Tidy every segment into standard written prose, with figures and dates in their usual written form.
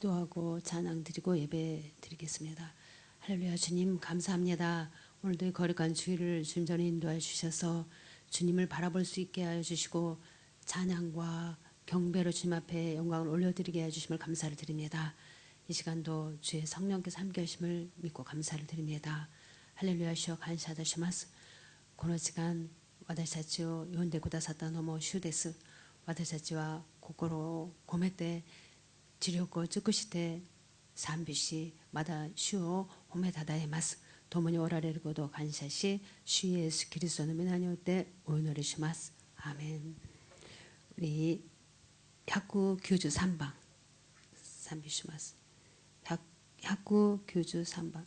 기도하고 찬양 드리고 예배 드리겠습니다. 할렐루야. 주님 감사합니다. 오늘도 거룩한 주일을 주님 전에 인도하여 주셔서 주님을 바라볼 수 있게 하여 주시고 찬양과 경배로 주님 앞에 영광을 올려드리게 하여 주심을 감사를 드립니다. 이 시간도 주의 성령께서 함께 하심을 믿고 감사를 드립니다. 할렐루야. 주여 감사하다시마스. この時間私たちを呼んでくださったのも主です。私たちは心を込めて知力を尽くして賛美し、また主を褒めたたえます。共におられることを感謝し、主イエスキリストの皆によってお祈りします。アーメン。우리 193번賛美します。193번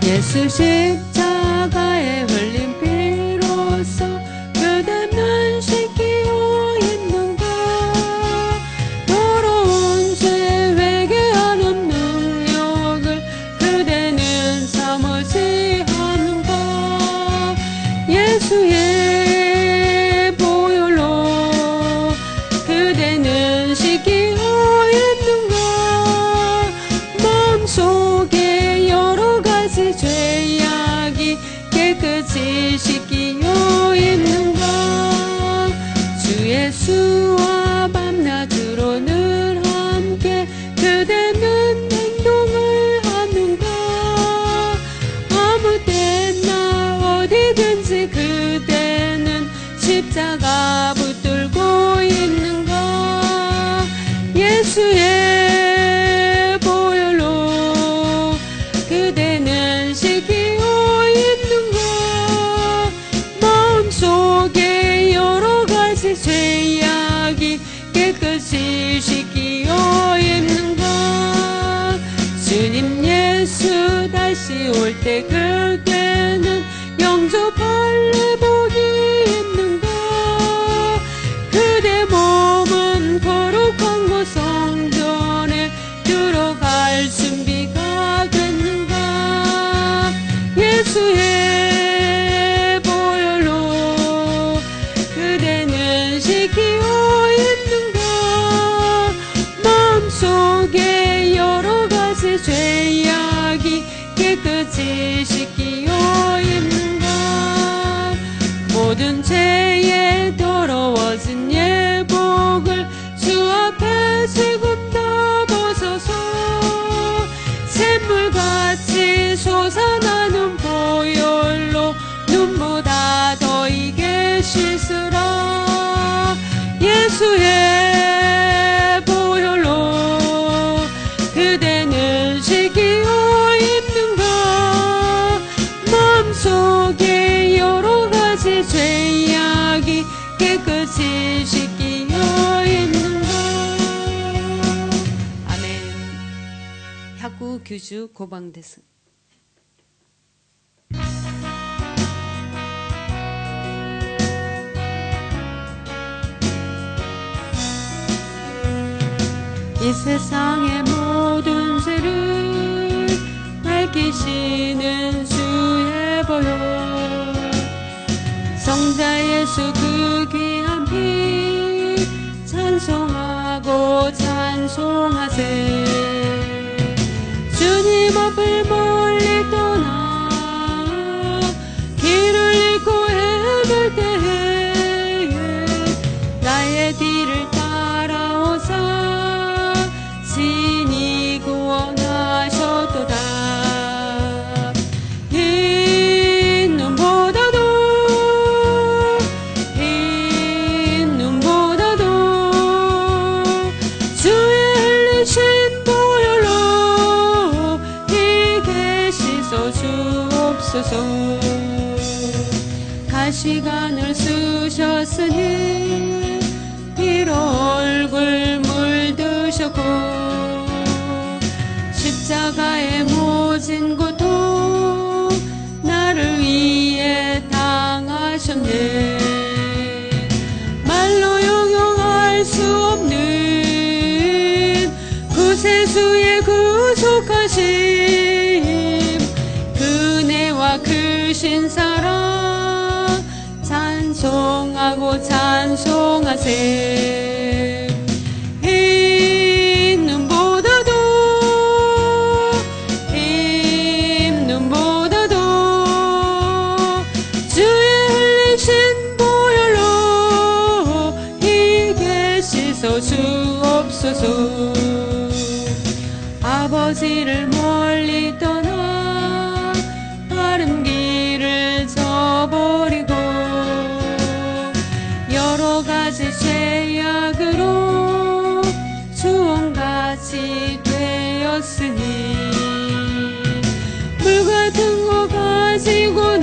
예수 십자가에 흘린 피로써 그대 면시키고 있는가. 더러운 죄 회개하는 능력을 그대는 삼으지 않는가. 예수의 보혈로 그대는 씻기고 있는가. 마음속에 여러 가지 죄악이 깨끗이 씻기어 있는가. 주 예수와 밤낮으로 늘 함께 그대는 행동을 하는가. 아무 때나 어디든지 그대는 십자가 붙들고 있는가. 예수의 보혈로 그대는 씻기고 있는가. 마음속에 여러 가지 죄악이 깨끗이 씻기어 있는가. 주님 예수 다시 올 때 그대는 영접할 복이 있는가. 그대 몸은 거룩한 곳 성전에 들어갈 준비가 됐는가. 예수의 보혈로 그대는 씻기어 있는가. 마음속에 여러 가지 죄악이 깨끗이 씻기어 있는가. 모든 죄에 더러워진 예복을 주 앞에 지금 다 벗어서 샘물같이 솟아나는 보혈로 눈보다 더 이게 씻으라. 예수의 보혈로 그대는 씻기어 있는가. 마음속에 여러 가지 죄악이 깨끗이 씻기어 있는가. 아멘. 195번です。 이 세상의 모든 죄를 밝히시는 주의 보혈. 성자 예수 그 귀한 피 찬송하고 찬송하세. 주님 앞을 멀리 떠나 길을 잃고 헤맬 때에 나의 뒤를 따라오사 친히 구원하셨도다. 흰 눈보다도 주의 흘리신 보혈로 이게 씻어 주옵소서. 가시관을 쓰셨으니 피로 얼굴 물드셨고 십자가의 모진 고통 나를 위해 당하셨네. 말로 용용할 수 없는 구세주의 구속하심 그네와 그 주신 사랑 찬송하고 찬송하세. 흰 눈보다도 주의 흘리신 보혈로 희게 씻어 주옵소서. 아버지를 멀리 떠나 바른 길을 저버리고 여러 가지 죄악으로 주홍같이 되었으니 물 같은 거 가지고는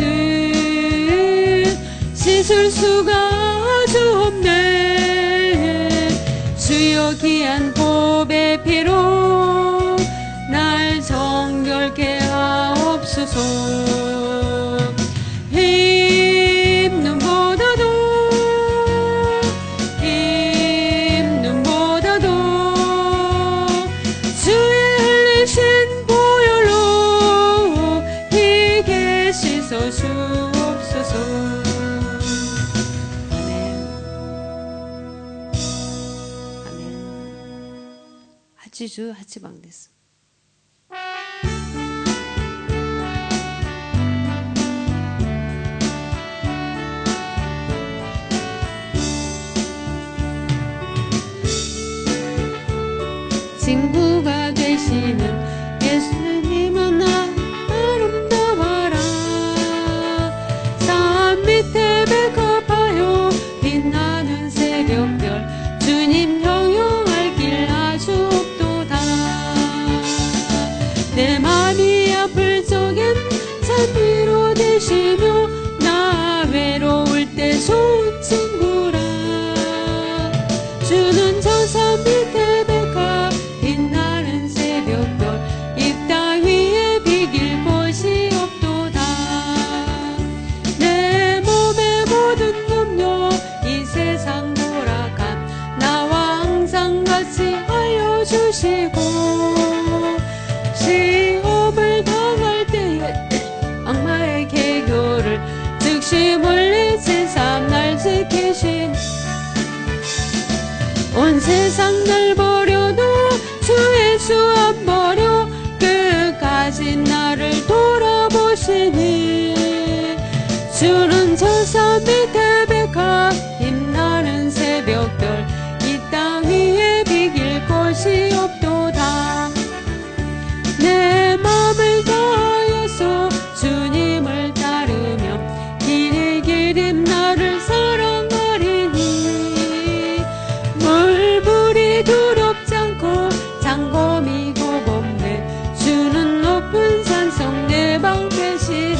씻을 수가 아주 없네. 주여 귀한 보배 피로 날 정결케 하옵소서. 흰 눈보다도 주의 흘리신 보혈로 희게 씻어 주옵소서. 아멘. 아멘. 하치주 하치방 됐어. 친구가 되시는 예수님은 아름다워라. 산 밑에 백합하여 빛나는 새벽별 주님 형용할 길 아주 없도다. 내 맘이 아플 적엔 잔디로 되시며 나 외로울 때 좋은 친구라. 주는 저 산 밑에 백합 빛나는 새벽별 이 땅 위에 비길 곳이 없도다. 내 몸의 모든 염려 이 세상 돌아간 나와 항상 같이 알려주시고 시험을 당할 때에 악마의 계교를 즉시 물리친 삶 날 지키신 온 세상 날 버려도 주 예수 안 버려 끝까지 나를 돌아보시니 주는 저 산 밑에 백합 빛나는 새벽별 이 땅 위에 비길 곳이 없도다. 내 맘을 다하여서 주님을 따르며 길이 나를 사랑하리니 물불이 두렵지 않고 장검이 곱없네. 주는 높은 산성 내 방패시라.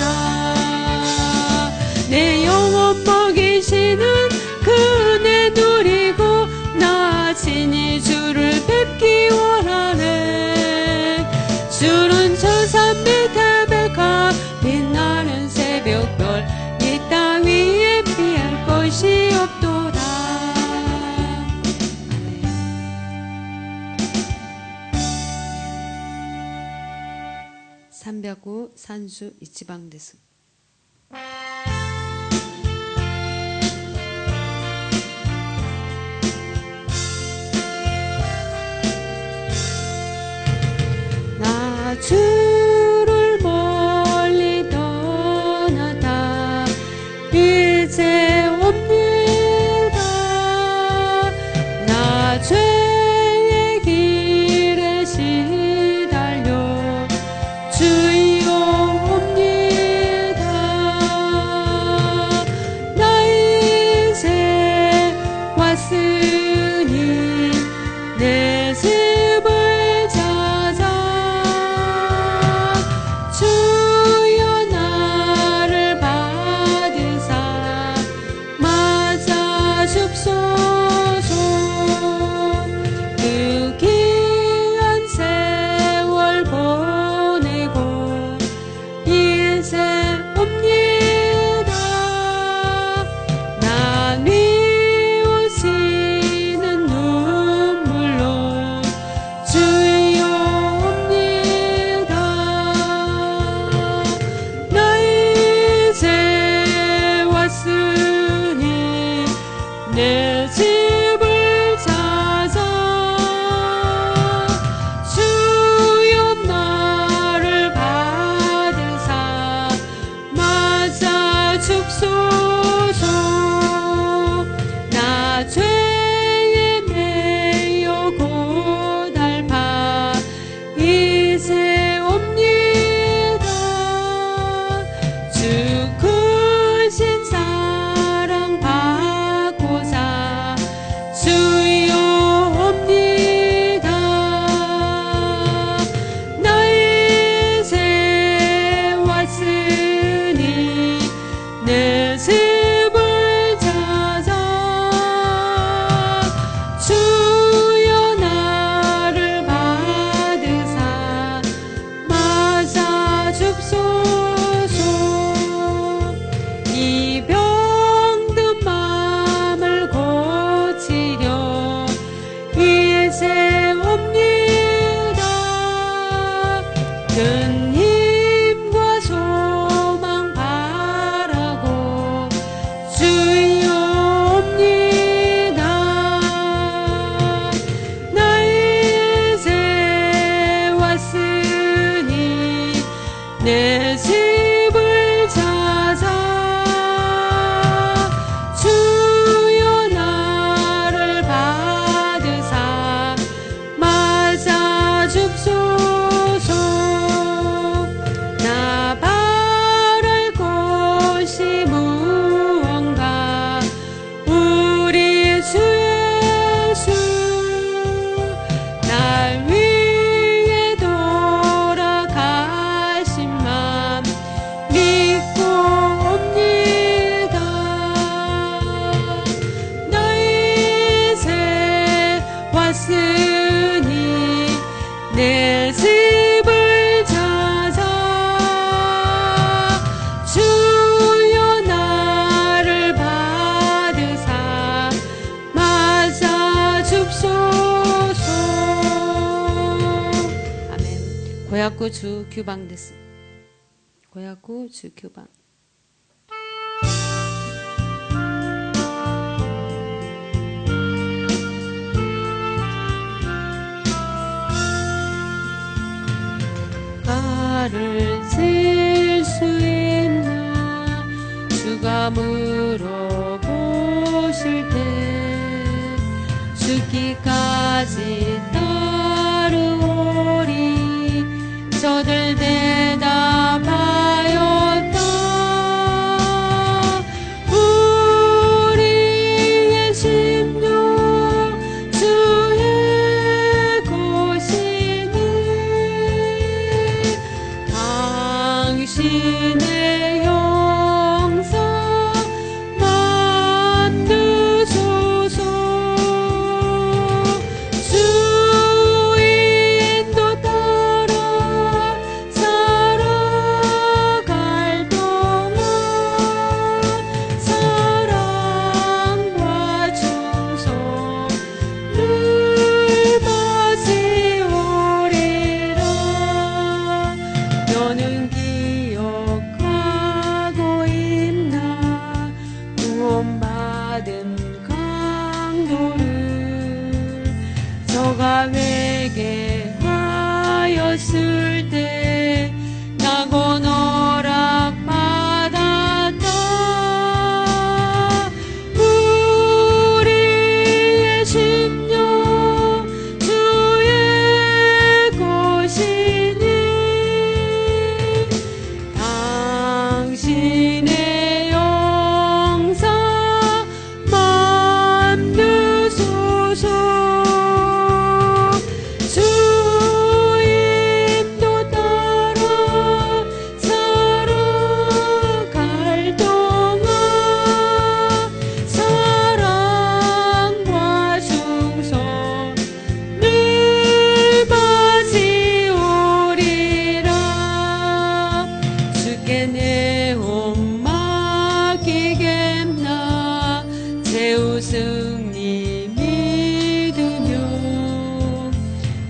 내 영혼 먹이시는 그 은혜 누리고 나 친히 주를 뵙기 원하네. 주는 저 산 밑에 백합 빛나는 새벽별 이 땅 위에 피할 것이 없도다. 아멘. 삼백구 산수 이치방 데스. 나 주를 멀리 떠나다 이제 옵니다. 나 죄의 길에 시달려 주여 옵니다. 나 이제 왔으니 내 집을 찾아 세웁니다. 큰 힘과 소망 바라고 주여 옵니다. 나의 새 왔으니 내 집을 찾아 주여 나를 받으사 맞아 줍소서. 나 바랄 곳이 무언가 우리 주 예수 날 위해 돌아가신 맘 믿고 옵니다. 나의 새 왔으니 내 집을 찾아 주여 나를 받으사 맞아 줍소서. 아멘. 고약구 주 규방 됐습니다. 고약구 주 규방. 가를 셀 수 있나 주가 물어보실 때 죽기까지 따르오리 저들 대답하였다. 우리의 심령 주의 것이니 당신의 영상 만드소서. 주 인도 따라 살아갈 동안 사랑과 충성 늘 가지오리라. 너는 기억하고 있나 구원받은 강도를 저가 회개하였을 때 나곤 허락받았다. 우리의 심령 주의 것이니 당신의 영상 만드소서. 주 인도 따라 살아갈 동안 사랑과 충성 늘 가지오리라. 주께 내 몸 맡기겠나 제 우승이 믿으며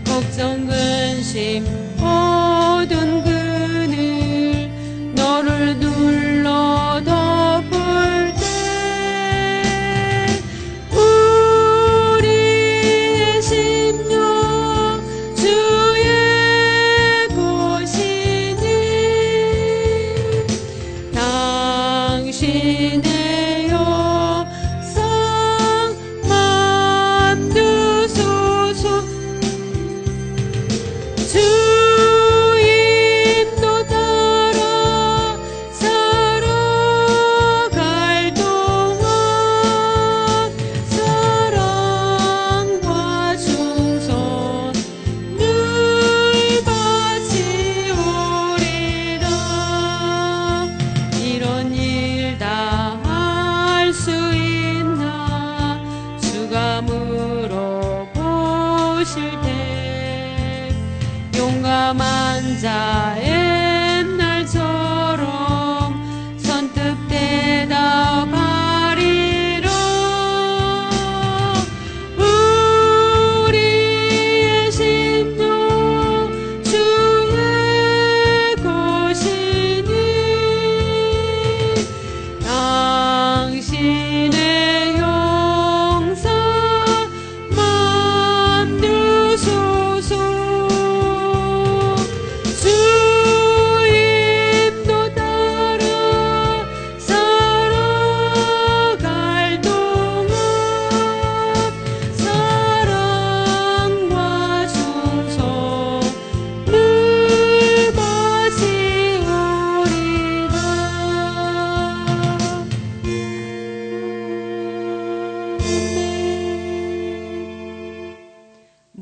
걱정 근심 모든 그늘 너를 눌러 덮을 때 우리의 심령 주의 것이니 당신의 영상 만드소서. 주 인도 따라 살아갈 동안 사랑과 충성 늘 가지오리라. 이런 일 다 할 수 있나 주가 물어보실 때 용감한 자의 날처럼 선뜻 대답하리라. 우리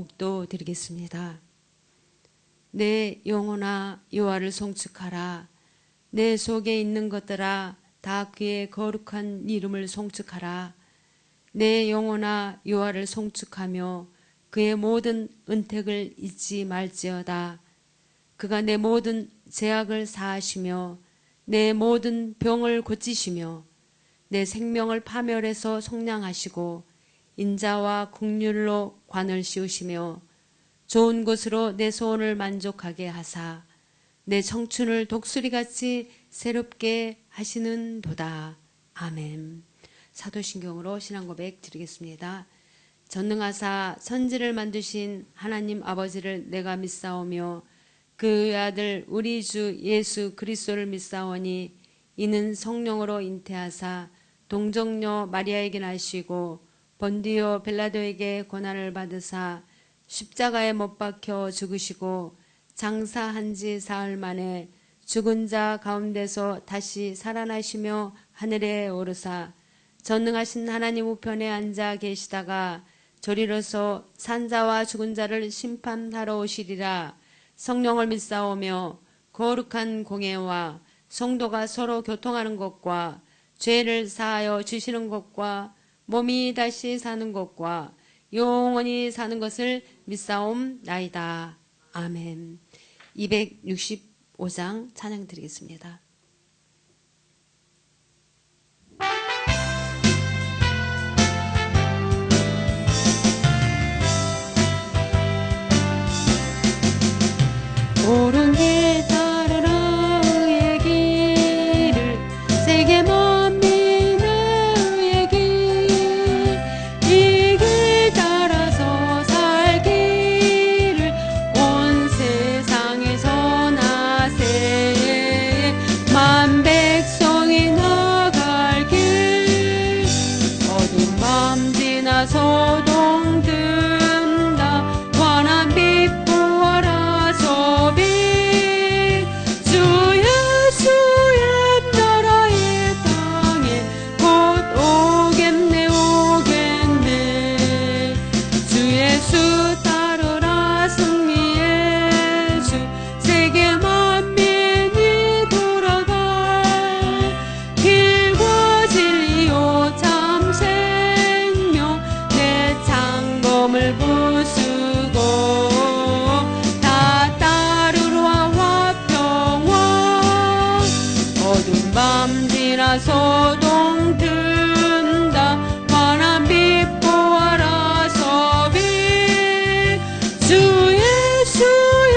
기도 드리겠습니다. 내 영혼아 여호와를 송축하라. 내 속에 있는 것들아 다 그의 거룩한 이름을 송축하라. 내 영혼아 여호와를 송축하며 그의 모든 은택을 잊지 말지어다. 그가 내 모든 죄악을 사하시며 내 모든 병을 고치시며 내 생명을 파멸해서 속량하시고 인자와 긍휼로 관을 씌우시며 좋은 것으로 내 소원을 만족하게 하사 내 청춘을 독수리같이 새롭게 하시는도다. 아멘. 사도신경으로 신앙고백 드리겠습니다. 전능하사 천지를 만드신 하나님 아버지를 내가 믿사오며 그 아들 우리 주 예수 그리스도를 믿사오니 이는 성령으로 잉태하사 동정녀 마리아에게 나시고 본디오 빌라도에게 고난을 받으사 십자가에 못 박혀 죽으시고 장사한 지 사흘 만에 죽은 자 가운데서 다시 살아나시며 하늘에 오르사 전능하신 하나님 우편에 앉아 계시다가 저리로서 산자와 죽은 자를 심판하러 오시리라. 성령을 믿사오며 거룩한 공예와 성도가 서로 교통하는 것과 죄를 사하여 주시는 것과 몸이 다시 사는 것과 영원히 사는 것을 믿사옵나이다. 아멘. 265장 찬양 드리겠습니다. 옳은 길 따르라 의의 길을 세계 만민 의의 길 이 길 따라서 살 길을 온 세상에서 나세 만 백성이 나갈 길 어두운 밤 지나서 동든다 환한 빛 부어라서 빛 주 예수의 나라의 땅에 곧 오겠네 오겠네 주 예수 따르라 승리의 주 세계 만민이 돌아갈 길과 진리요 참 생명 내 창검을 부수고 다 따르러 화평왕 어두운 밤 지나서 동든다 환한 빛 보아라서 빛 주 예수의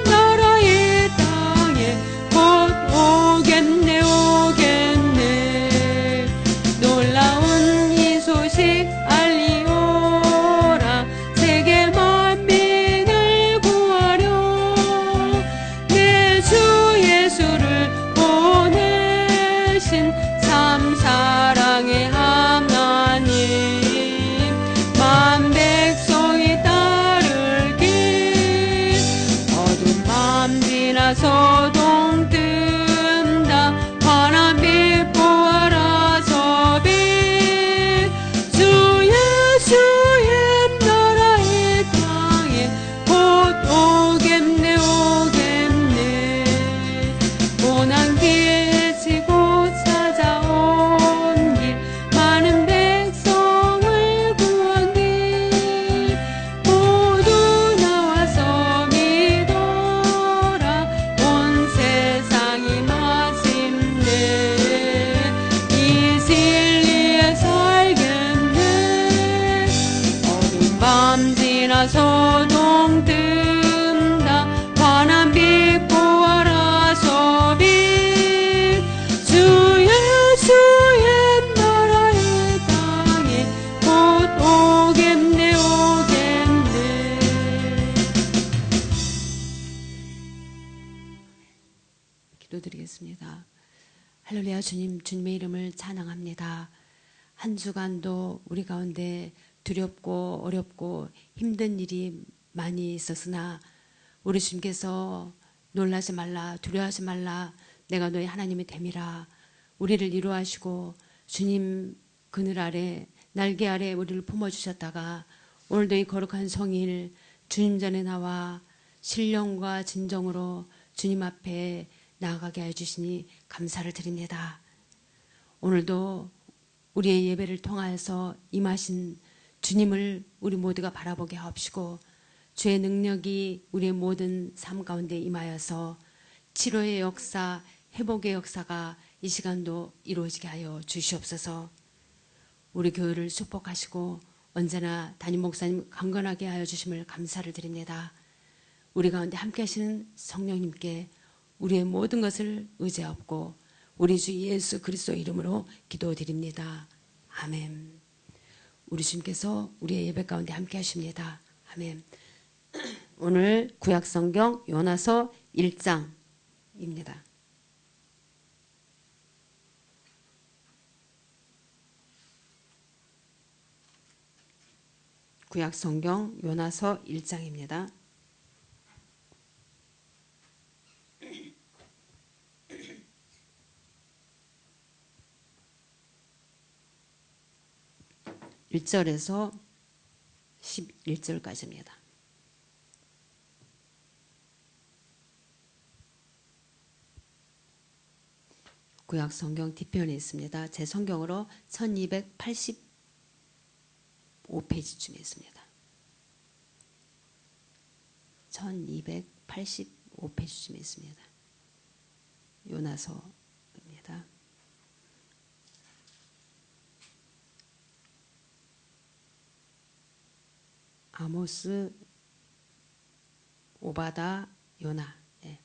나라의 땅에 곧 오겠네 오겠네 놀라운 이 소식 알리오라 세계 만민을 구하려 내 주 예수를 보내신 참 사랑의 하나님 만 백성이 따를 길 어두운 밤 지나서 동뜬다 환한 빛 보아라서 빛 주 예수의 나라의 땅에 곧 오겠네 오겠네 고난 길 지고 찾아온 길 많은 백성을 구한 길 모두 나와서 믿어라 온 세상이 마침내 이 진리에 살겠네 어두운 밤 지나서 동뜬다 환한 빛 보아라서 빛 주 예수의 나라의 땅에 곧 오겠네 오겠네 기도드리겠습니다. 할렐루야. 주님, 주님의 이름을 찬양합니다. 한 주간도 우리 가운데 두렵고 어렵고 힘든 일이 많이 있었으나 우리 주님께서 놀라지 말라 두려워하지 말라 내가 너희 하나님이 됨이라 우리를 위로하시고 주님 그늘 아래 날개 아래 우리를 품어주셨다가 오늘도 이 거룩한 성일 주님 전에 나와 신령과 진정으로 주님 앞에 나아가게 해주시니 감사를 드립니다. 오늘도 우리의 예배를 통하여서 임하신 주님을 우리 모두가 바라보게 하옵시고 주의 능력이 우리의 모든 삶 가운데 임하여서 치료의 역사, 회복의 역사가 이 시간도 이루어지게 하여 주시옵소서. 우리 교회를 축복하시고 언제나 담임 목사님 강건하게 하여 주심을 감사를 드립니다. 우리 가운데 함께 하시는 성령님께 우리의 모든 것을 의지하옵고 우리 주 예수 그리스도 이름으로 기도드립니다. 아멘. 우리 주님께서 우리의 예배 가운데 함께 하십니다. 아멘. 오늘 구약성경 요나서 1장입니다. 구약성경 요나서 1장입니다. (1절에서) (11절까지입니다) 구약성경 뒤편에 있습니다. 제 성경으로 1285페이지쯤에 있습니다. 1285페이지쯤에 있습니다. 요나서입니다. 아모스, 오바다, 요나. 네.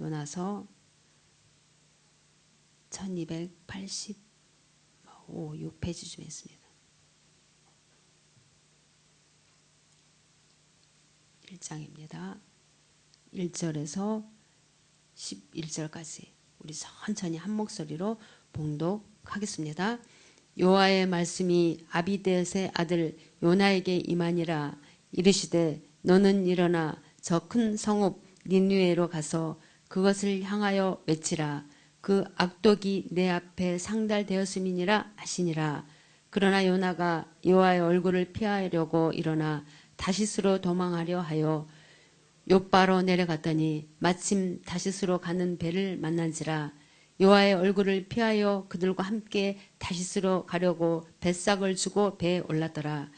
요나서 1285, 6페이지쯤에 있습니다. 1장입니다. 1절에서 11절까지 우리 천천히 한 목소리로 봉독하겠습니다. 여호와의 말씀이 아비댓의 아들 요나에게 임하니라. 이르시되 너는 일어나 저 큰 성읍 니느웨로 가서 그것을 향하여 외치라. 그 악독이 내 앞에 상달되었음이니라 하시니라. 그러나 요나가 여호와의 얼굴을 피하려고 일어나 다시스로 도망하려 하여 욥바로 내려갔더니 마침 다시스로 가는 배를 만난지라. 여호와의 얼굴을 피하여 그들과 함께 다시스로 가려고 뱃삭을 주고 배에 올랐더라.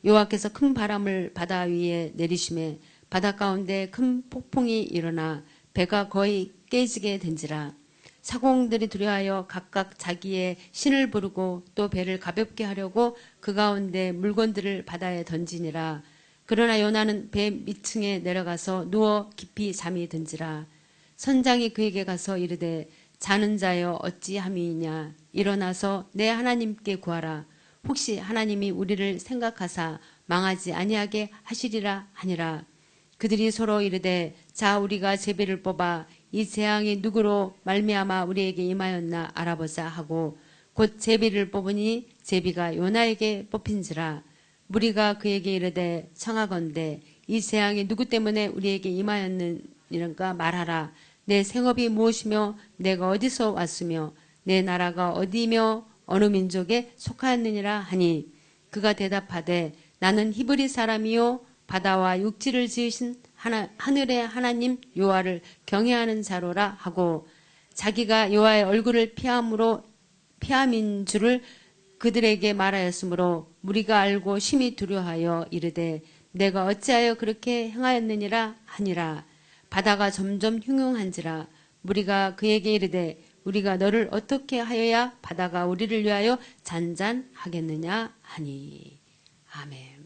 여호와께서 큰 바람을 바다 위에 내리심에 바다 가운데 큰 폭풍이 일어나 배가 거의 깨지게 된지라. 사공들이 두려워하여 각각 자기의 신을 부르고 또 배를 가볍게 하려고 그 가운데 물건들을 바다에 던지니라. 그러나 요나는 배 밑층에 내려가서 누워 깊이 잠이 든지라. 선장이 그에게 가서 이르되 자는 자여 어찌함이냐. 일어나서 내 하나님께 구하라. 혹시 하나님이 우리를 생각하사 망하지 아니하게 하시리라 하니라. 그들이 서로 이르되 자 우리가 제비를 뽑아 이 재앙이 누구로 말미암아 우리에게 임하였나 알아보자 하고 곧 제비를 뽑으니 제비가 요나에게 뽑힌지라. 무리가 그에게 이르되 청하건대 이 재앙이 누구 때문에 우리에게 임하였느니까 말하라. 내 생업이 무엇이며 내가 어디서 왔으며 내 나라가 어디며 어느 민족에 속하였느니라 하니 그가 대답하되 나는 히브리 사람이요 바다와 육지를 지으신 하늘의 하나님 여호와를 경외하는 자로라 하고 자기가 여호와의 얼굴을 피함인 줄을 그들에게 말하였으므로 무리가 알고 심히 두려워하여 이르되 내가 어찌하여 그렇게 행하였느니라 하니라. 바다가 점점 흉흉한지라. 무리가 그에게 이르되 우리가 너를 어떻게 하여야 바다가 우리를 위하여 잔잔하겠느냐 하니. 아멘.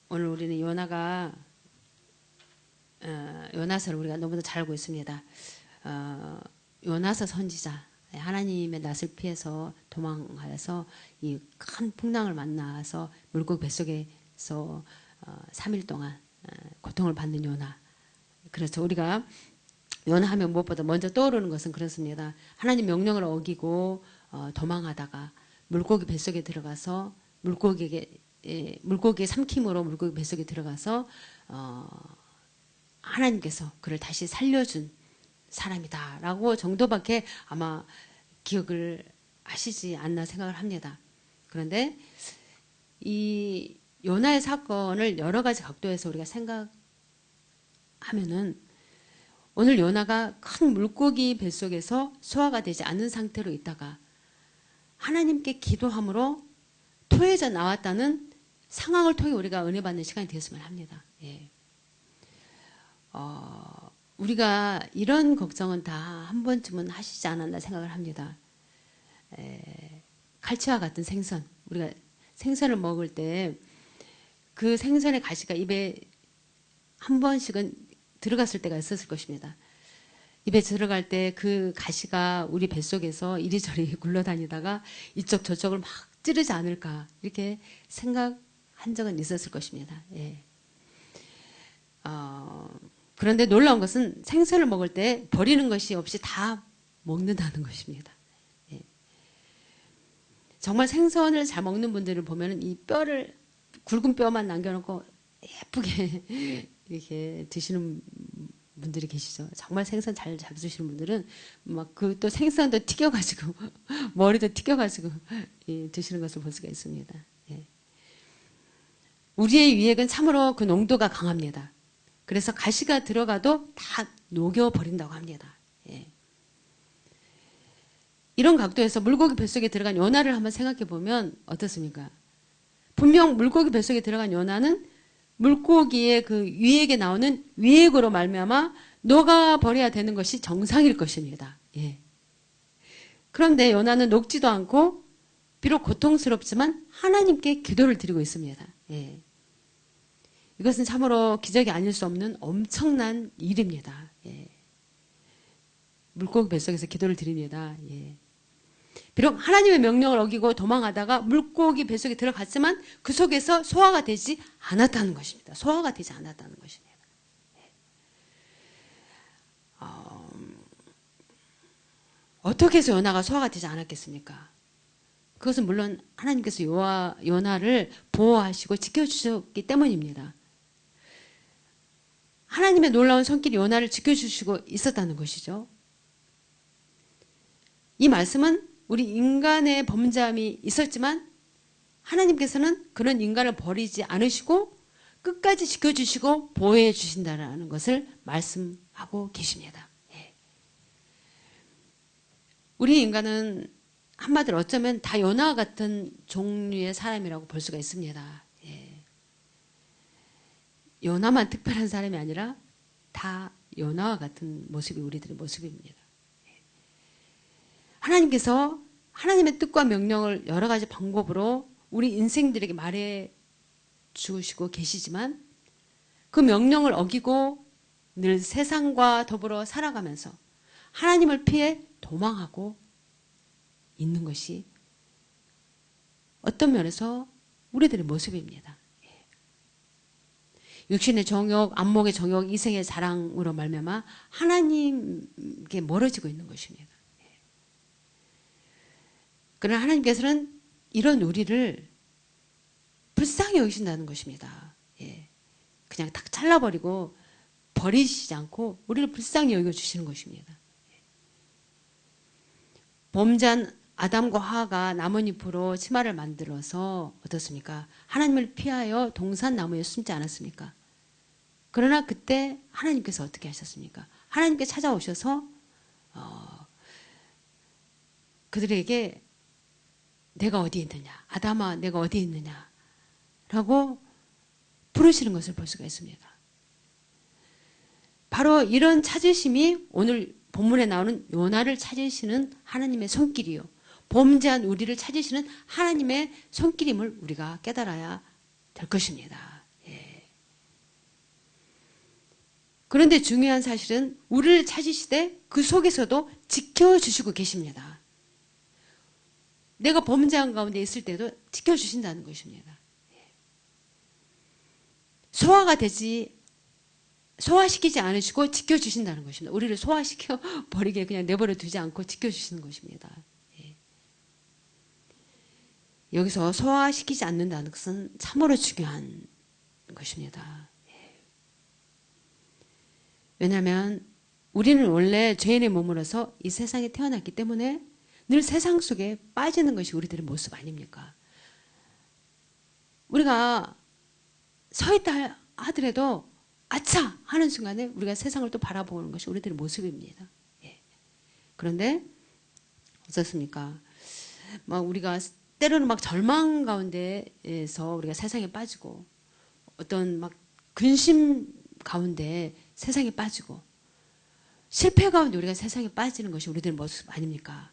오늘 우리는 요나서를 우리가 너무도 잘 알고 있습니다. 요나서 선지자 하나님의 낯을 피해서 도망하여서 이 큰 풍랑을 만나서 물고기 뱃속에서 3일 동안 고통을 받는 요나. 그래서 우리가 요나하면 무엇보다 먼저 떠오르는 것은 그렇습니다. 하나님 명령을 어기고 도망하다가 물고기 뱃속에 들어가서 물고기의 삼킴으로 물고기 뱃속에 들어가서 하나님께서 그를 다시 살려준 사람이다라고 정도밖에 아마 기억을 하시지 않나 생각을 합니다. 그런데 이 요나의 사건을 여러 가지 각도에서 우리가 생각하면은 오늘 요나가 큰 물고기 뱃속에서 소화가 되지 않는 상태로 있다가 하나님께 기도함으로 토해져 나왔다는 상황을 통해 우리가 은혜 받는 시간이 되었으면 합니다. 예. 우리가 이런 걱정은 다 한 번쯤은 하시지 않았나 생각을 합니다. 칼치와 같은 생선, 우리가 생선을 먹을 때 그 생선의 가시가 입에 한 번씩은 들어갔을 때가 있었을 것입니다. 입에 들어갈 때 그 가시가 우리 뱃속에서 이리저리 굴러다니다가 이쪽 저쪽을 막 찌르지 않을까 이렇게 생각한 적은 있었을 것입니다. 예. 그런데 놀라운 것은 생선을 먹을 때 버리는 것이 없이 다 먹는다는 것입니다. 예. 정말 생선을 잘 먹는 분들을 보면 이 뼈를 굵은 뼈만 남겨놓고 예쁘게 이렇게 드시는 분들이 계시죠. 정말 생선 잘 잡수시는 분들은 막 그 또 생선도 튀겨가지고 머리도 튀겨가지고 드시는 것을 볼 수가 있습니다. 예. 우리의 위액은 참으로 그 농도가 강합니다. 그래서 가시가 들어가도 다 녹여버린다고 합니다. 예. 이런 각도에서 물고기 뱃속에 들어간 요나를 한번 생각해 보면 어떻습니까? 분명 물고기 뱃속에 들어간 요나는 물고기의 그 위액에 나오는 위액으로 말미암아 녹아버려야 되는 것이 정상일 것입니다. 예. 그런데 요나는 녹지도 않고 비록 고통스럽지만 하나님께 기도를 드리고 있습니다. 예. 이것은 참으로 기적이 아닐 수 없는 엄청난 일입니다. 예. 물고기 뱃속에서 기도를 드립니다. 예. 비록 하나님의 명령을 어기고 도망하다가 물고기 뱃속에 들어갔지만 그 속에서 소화가 되지 않았다는 것입니다. 소화가 되지 않았다는 것입니다. 어떻게 해서 요나가 소화가 되지 않았겠습니까? 그것은 물론 하나님께서 요나를 보호하시고 지켜주셨기 때문입니다. 하나님의 놀라운 손길이 요나를 지켜주시고 있었다는 것이죠. 이 말씀은 우리 인간의 범죄함이 있었지만 하나님께서는 그런 인간을 버리지 않으시고 끝까지 지켜주시고 보호해 주신다는 것을 말씀하고 계십니다. 예. 우리 인간은 한마디로 어쩌면 다 요나와 같은 종류의 사람이라고 볼 수가 있습니다. 예. 요나만 특별한 사람이 아니라 다 요나와 같은 모습이 우리들의 모습입니다. 하나님께서 하나님의 뜻과 명령을 여러 가지 방법으로 우리 인생들에게 말해 주시고 계시지만 그 명령을 어기고 늘 세상과 더불어 살아가면서 하나님을 피해 도망하고 있는 것이 어떤 면에서 우리들의 모습입니다. 육신의 정욕, 안목의 정욕, 이생의 자랑으로 말미암아 하나님께 멀어지고 있는 것입니다. 그러나 하나님께서는 이런 우리를 불쌍히 여기신다는 것입니다. 예. 그냥 딱 잘라버리고 버리시지 않고 우리를 불쌍히 여겨주시는 것입니다. 범죄한 아담과 하와가 나뭇잎으로 치마를 만들어서 어떻습니까? 하나님을 피하여 동산나무에 숨지 않았습니까? 그러나 그때 하나님께서 어떻게 하셨습니까? 하나님께 찾아오셔서 그들에게 내가 어디 있느냐, 아담아 내가 어디 있느냐 라고 부르시는 것을 볼 수가 있습니다. 바로 이런 찾으심이 오늘 본문에 나오는 요나를 찾으시는 하나님의 손길이요, 범죄한 우리를 찾으시는 하나님의 손길임을 우리가 깨달아야 될 것입니다. 예. 그런데 중요한 사실은 우리를 찾으시되 그 속에서도 지켜주시고 계십니다. 내가 범죄한 가운데 있을 때도 지켜주신다는 것입니다. 소화시키지 않으시고 지켜주신다는 것입니다. 우리를 소화시켜 버리게 그냥 내버려 두지 않고 지켜주시는 것입니다. 여기서 소화시키지 않는다는 것은 참으로 중요한 것입니다. 왜냐하면 우리는 원래 죄인의 몸으로서 이 세상에 태어났기 때문에 늘 세상 속에 빠지는 것이 우리들의 모습 아닙니까? 우리가 서 있다 하더라도 아차 하는 순간에 우리가 세상을 또 바라보는 것이 우리들의 모습입니다. 예. 그런데 어떻습니까? 막 우리가 때로는 막 절망 가운데에서 우리가 세상에 빠지고 어떤 막 근심 가운데 세상에 빠지고 실패 가운데 우리가 세상에 빠지는 것이 우리들의 모습 아닙니까?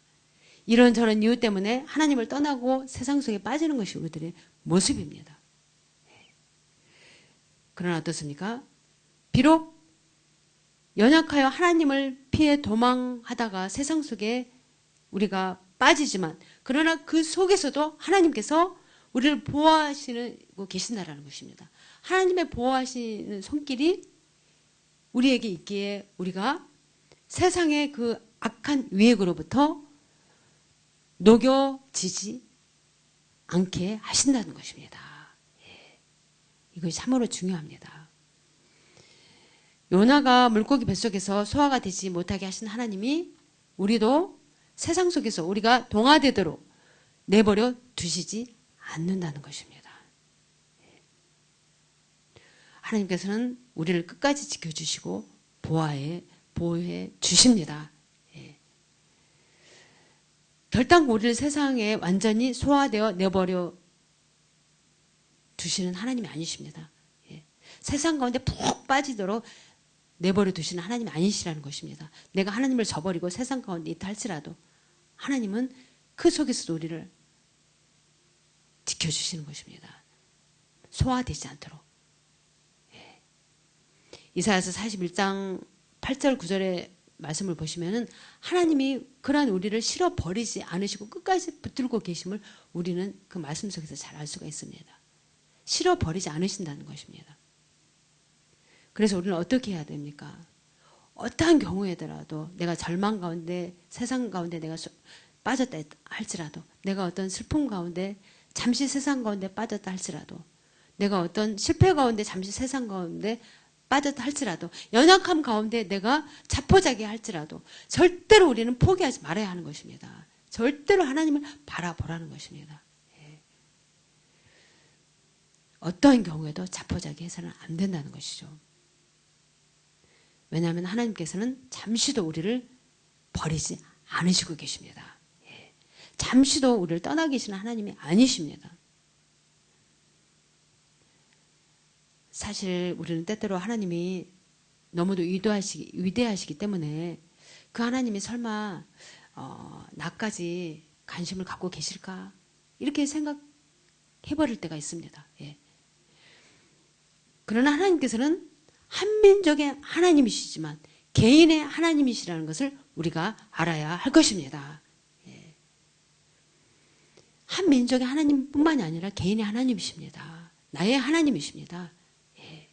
이런저런 이유 때문에 하나님을 떠나고 세상 속에 빠지는 것이 우리들의 모습입니다. 그러나 어떻습니까? 비록 연약하여 하나님을 피해 도망하다가 세상 속에 우리가 빠지지만 그러나 그 속에서도 하나님께서 우리를 보호하시고 계신다라는 것입니다. 하나님의 보호하시는 손길이 우리에게 있기에 우리가 세상의 그 악한 위액으로부터 녹여지지 않게 하신다는 것입니다. 예. 이것이 참으로 중요합니다. 요나가 물고기 뱃속에서 소화가 되지 못하게 하신 하나님이 우리도 세상 속에서 우리가 동화되도록 내버려 두시지 않는다는 것입니다. 하나님께서는 우리를 끝까지 지켜주시고 보호해 주십니다. 예. 결단코 우리를 세상에 완전히 소화되어 내버려 두시는 하나님이 아니십니다. 예. 세상 가운데 푹 빠지도록 내버려 두시는 하나님이 아니시라는 것입니다. 내가 하나님을 저버리고 세상 가운데 있다 할지라도 하나님은 그 속에서도 우리를 지켜주시는 것입니다. 소화되지 않도록. 예. 이사야서 41장 8절 9절의 말씀을 보시면은 하나님이 그러한 우리를 실어버리지 않으시고 끝까지 붙들고 계심을 우리는 그 말씀 속에서 잘 알 수가 있습니다. 실어버리지 않으신다는 것입니다. 그래서 우리는 어떻게 해야 됩니까? 어떠한 경우에더라도 내가 절망 가운데 세상 가운데 내가 빠졌다 할지라도 내가 어떤 슬픔 가운데 잠시 세상 가운데 빠졌다 할지라도 내가 어떤 실패 가운데 잠시 세상 가운데 빠졌다 할지라도 연약함 가운데 내가 자포자기 할지라도 절대로 우리는 포기하지 말아야 하는 것입니다. 절대로 하나님을 바라보라는 것입니다. 예. 어떠한 경우에도 자포자기 해서는 안 된다는 것이죠. 왜냐하면 하나님께서는 잠시도 우리를 버리지 않으시고 계십니다. 예. 잠시도 우리를 떠나 계시는 하나님이 아니십니다. 사실 우리는 때때로 하나님이 너무도 위대하시기 때문에 그 하나님이 설마 나까지 관심을 갖고 계실까? 이렇게 생각해버릴 때가 있습니다. 예. 그러나 하나님께서는 한민족의 하나님이시지만 개인의 하나님이시라는 것을 우리가 알아야 할 것입니다. 예. 한민족의 하나님뿐만이 아니라 개인의 하나님이십니다. 나의 하나님이십니다. 예.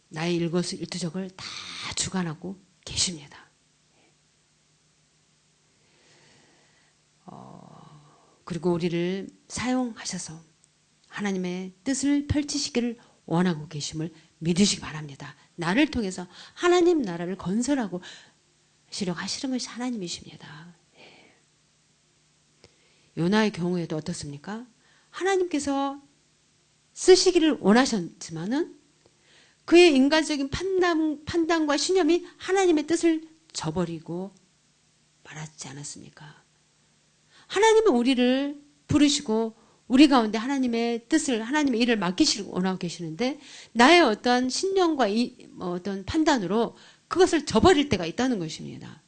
나의 일거수일투족을 다 주관하고 계십니다. 그리고 우리를 사용하셔서 하나님의 뜻을 펼치시기를 원하고 계심을 믿으시기 바랍니다. 나를 통해서 하나님 나라를 건설하고 하시는 것이 하나님이십니다. 요나의 경우에도 어떻습니까? 하나님께서 쓰시기를 원하셨지만은 그의 인간적인 판단과 신념이 하나님의 뜻을 저버리고 말았지 않았습니까? 하나님은 우리를 부르시고 우리 가운데 하나님의 뜻을 하나님의 일을 맡기시길 원하고 계시는데 나의 어떤 신념과 어떤 판단으로 그것을 저버릴 때가 있다는 것입니다.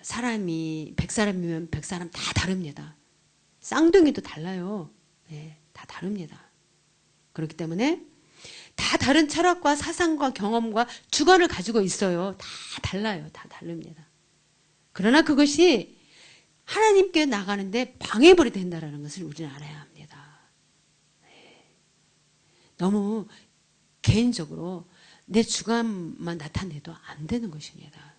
사람이 100사람이면 100사람 다 다릅니다. 쌍둥이도 달라요. 네, 다 다릅니다. 그렇기 때문에 다 다른 철학과 사상과 경험과 주관을 가지고 있어요. 다 달라요. 다 다릅니다. 그러나 그것이 하나님께 나가는데 방해물이 된다는 것을 우리는 알아야 합니다. 너무 개인적으로 내 주관만 나타내도 안 되는 것입니다.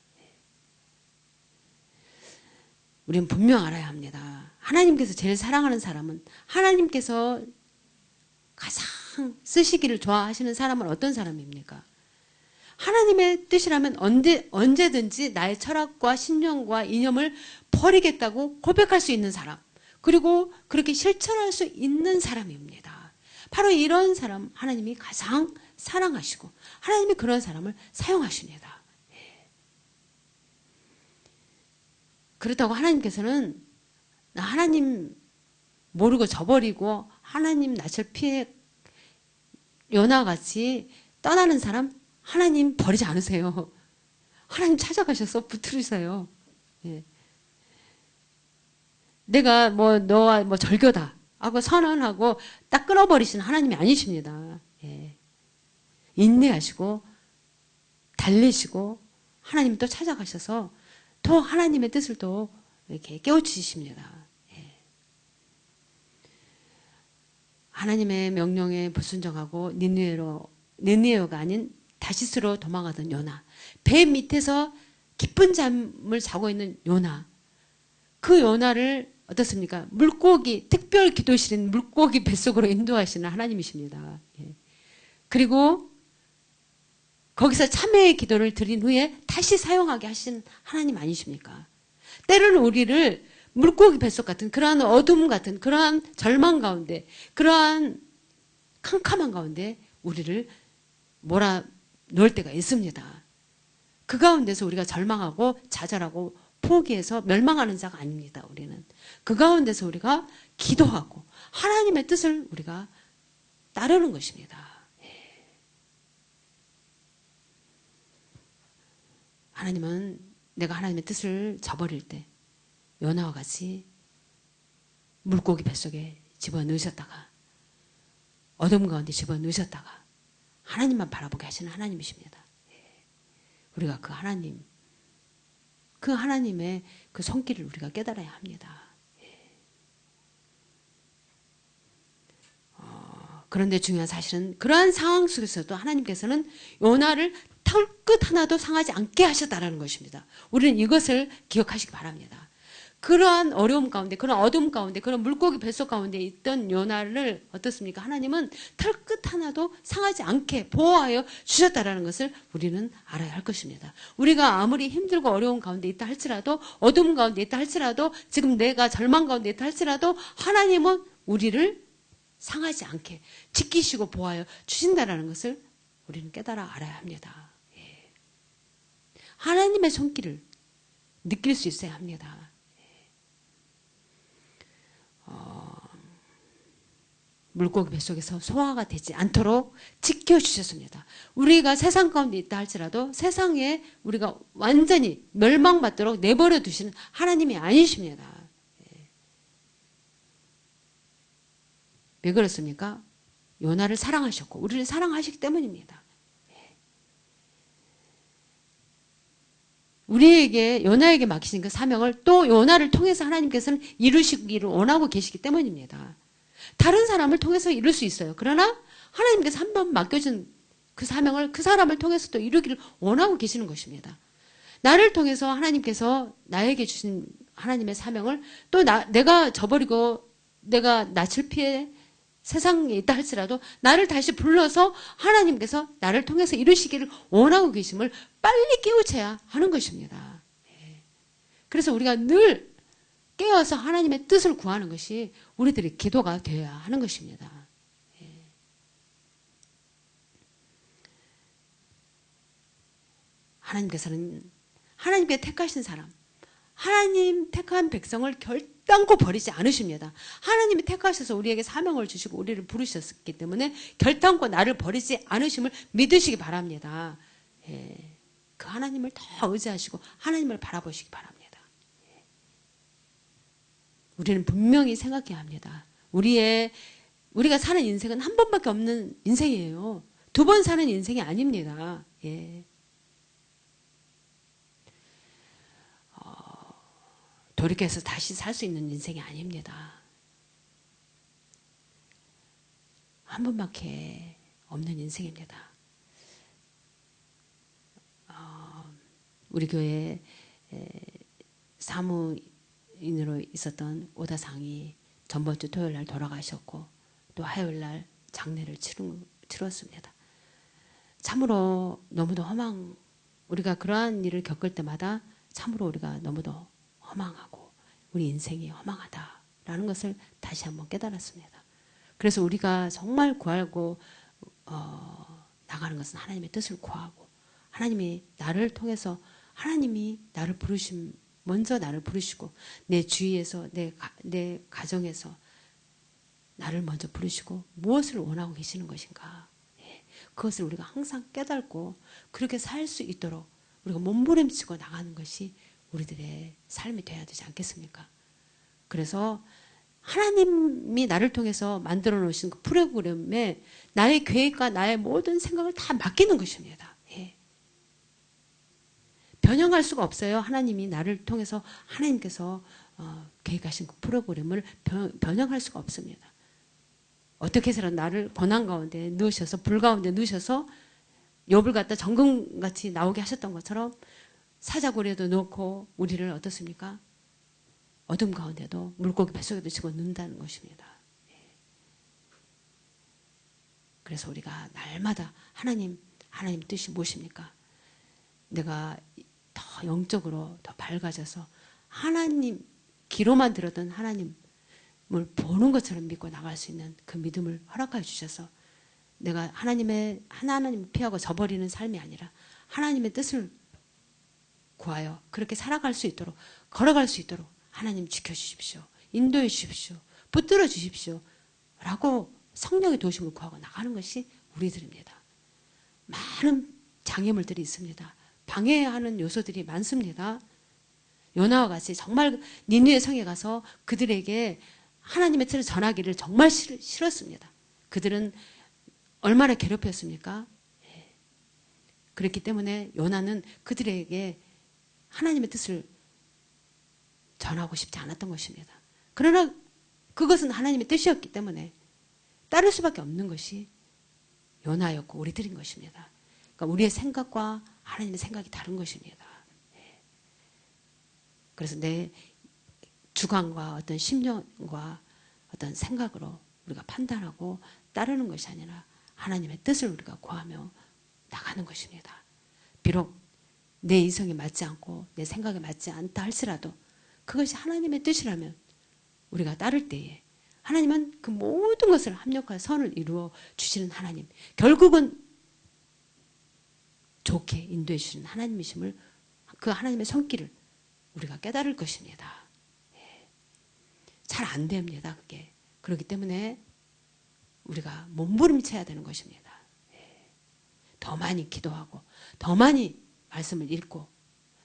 우리는 분명 알아야 합니다. 하나님께서 제일 사랑하는 사람은 하나님께서 가장 쓰시기를 좋아하시는 사람은 어떤 사람입니까? 하나님의 뜻이라면 언제든지 나의 철학과 신념과 이념을 버리겠다고 고백할 수 있는 사람, 그리고 그렇게 실천할 수 있는 사람입니다. 바로 이런 사람 하나님이 가장 사랑하시고 하나님이 그런 사람을 사용하십니다. 그렇다고 하나님께서는 나 하나님 모르고 저버리고 하나님 낯을 피해 요나같이 떠나는 사람 하나님 버리지 않으세요. 하나님 찾아가셔서 붙들으세요. 예. 내가 너와 절교다 하고 선언하고 딱 끊어버리시는 하나님이 아니십니다. 예. 인내하시고 달래시고 하나님 또 찾아가셔서 또 하나님의 뜻을 또 이렇게 깨우치십니다. 예. 하나님의 명령에 불순종하고 니느웨가 아닌 다시스로 도망가던 요나, 배 밑에서 깊은 잠을 자고 있는 요나, 그 요나를 어떻습니까? 물고기, 특별 기도실인 물고기 뱃속으로 인도하시는 하나님이십니다. 예. 그리고 거기서 참회의 기도를 드린 후에 다시 사용하게 하신 하나님 아니십니까? 때로는 우리를 물고기 뱃속 같은 그러한 어둠 같은 그러한 절망 가운데, 그러한 캄캄한 가운데 우리를 몰아넣을 때가 있습니다. 그 가운데서 우리가 절망하고 좌절하고 포기해서 멸망하는 자가 아닙니다. 우리는 그 가운데서 우리가 기도하고 하나님의 뜻을 우리가 따르는 것입니다. 하나님은 내가 하나님의 뜻을 저버릴 때 요나와 같이 물고기 뱃속에 집어넣으셨다가 어둠 가운데 집어넣으셨다가 하나님만 바라보게 하시는 하나님이십니다. 우리가 그 하나님의 그 손길을 우리가 깨달아야 합니다. 그런데 중요한 사실은 그러한 상황 속에서도 하나님께서는 요나를 털끝 하나도 상하지 않게 하셨다는 것입니다. 우리는 이것을 기억하시기 바랍니다. 그러한 어려움 가운데, 그런 어둠 가운데, 그런 물고기 뱃속 가운데 있던 요나를 어떻습니까? 하나님은 털끝 하나도 상하지 않게 보호하여 주셨다는 것을 우리는 알아야 할 것입니다. 우리가 아무리 힘들고 어려운 가운데 있다 할지라도, 어둠 가운데 있다 할지라도, 지금 내가 절망 가운데 있다 할지라도 하나님은 우리를 상하지 않게 지키시고 보호하여 주신다는 것을 우리는 깨달아 알아야 합니다. 예. 하나님의 손길을 느낄 수 있어야 합니다. 물고기 뱃속에서 소화가 되지 않도록 지켜주셨습니다. 우리가 세상 가운데 있다 할지라도 세상에 우리가 완전히 멸망받도록 내버려 두시는 하나님이 아니십니다. 왜 그렇습니까? 요나를 사랑하셨고 우리를 사랑하시기 때문입니다. 우리에게 요나에게 맡기신 그 사명을 또 요나를 통해서 하나님께서는 이루시기를 원하고 계시기 때문입니다. 다른 사람을 통해서 이룰 수 있어요. 그러나 하나님께서 한 번 맡겨준 그 사명을 그 사람을 통해서 또 이루기를 원하고 계시는 것입니다. 나를 통해서 하나님께서 나에게 주신 하나님의 사명을 또 내가 저버리고 내가 낯을 피해 세상에 있다 할지라도 나를 다시 불러서 하나님께서 나를 통해서 이루시기를 원하고 계심을 빨리 깨우쳐야 하는 것입니다. 그래서 우리가 늘 깨어서 하나님의 뜻을 구하는 것이 우리들의 기도가 되어야 하는 것입니다. 하나님께서는 하나님께 택하신 사람, 하나님 택한 백성을 결단코 버리지 않으십니다. 하나님이 택하셔서 우리에게 사명을 주시고 우리를 부르셨기 때문에 결단코 나를 버리지 않으심을 믿으시기 바랍니다. 그 하나님을 더 의지하시고 하나님을 바라보시기 바랍니다. 우리는 분명히 생각해야 합니다. 우리가 사는 인생은 한 번밖에 없는 인생이에요. 두 번 사는 인생이 아닙니다. 돌이켜서 다시 살 수 있는 인생이 아닙니다. 한 번밖에 없는 인생입니다. 우리 교회 사무인으로 있었던 오다상이 전번주 토요일날 돌아가셨고 또 화요일날 장례를 치렀습니다. 참으로 너무도 우리가 그러한 일을 겪을 때마다 참으로 우리가 너무도 허망하고 우리 인생이 허망하다라는 것을 다시 한번 깨달았습니다. 그래서 우리가 정말 구하고 나가는 것은 하나님의 뜻을 구하고 하나님이 나를 통해서 하나님이 나를 먼저 나를 부르시고 내 주위에서 내 가정에서 나를 먼저 부르시고 무엇을 원하고 계시는 것인가, 그것을 우리가 항상 깨닫고 그렇게 살 수 있도록 우리가 몸부림치고 나가는 것이 우리들의 삶이 되어야 되지 않겠습니까? 그래서 하나님이 나를 통해서 만들어 놓으신 그 프로그램에 나의 계획과 나의 모든 생각을 다 맡기는 것입니다. 변형할 수가 없어요. 하나님이 나를 통해서 하나님께서 계획하신 그 프로그램을 변형할 수가 없습니다. 어떻게 해서든 나를 고난 가운데 넣으셔서 불 가운데 넣으셔서 욥을 갖다 정금같이 나오게 하셨던 것처럼 사자고리에도 넣고 우리를 어떻습니까? 어둠 가운데도 물고기 뱃속에도 집어넣는다는 것입니다. 그래서 우리가 날마다 하나님 뜻이 무엇입니까? 내가 더 영적으로 더 밝아져서 하나님 귀로만 들었던 하나님을 보는 것처럼 믿고 나갈 수 있는 그 믿음을 허락하여 주셔서 내가 하나님을 피하고 저버리는 삶이 아니라 하나님의 뜻을 구하여 그렇게 살아갈 수 있도록 걸어갈 수 있도록 하나님 지켜주십시오. 인도해 주십시오. 붙들어 주십시오. 라고 성령의 도심을 구하고 나가는 것이 우리들입니다. 많은 장애물들이 있습니다. 방해하는 요소들이 많습니다. 요나와 같이 정말 니느웨 성에 가서 그들에게 하나님의 뜻을 전하기를 정말 싫었습니다. 그들은 얼마나 괴롭혔습니까? 그렇기 때문에 요나는 그들에게 하나님의 뜻을 전하고 싶지 않았던 것입니다. 그러나 그것은 하나님의 뜻이었기 때문에 따를 수밖에 없는 것이 요나였고 우리들인 것입니다. 그러니까 우리의 생각과 하나님의 생각이 다른 것입니다. 그래서 내 주관과 어떤 심령과 어떤 생각으로 우리가 판단하고 따르는 것이 아니라 하나님의 뜻을 우리가 구하며 나가는 것입니다. 비록 내 이성에 맞지 않고 내 생각에 맞지 않다 할지라도 그것이 하나님의 뜻이라면 우리가 따를 때에 하나님은 그 모든 것을 합력하여 선을 이루어 주시는 하나님, 결국은 좋게 인도해 주시는 하나님이심을, 그 하나님의 손길을 우리가 깨달을 것입니다. 잘 안 됩니다, 그게. 그렇기 때문에 우리가 몸부림쳐야 되는 것입니다. 더 많이 기도하고 더 많이 말씀을 읽고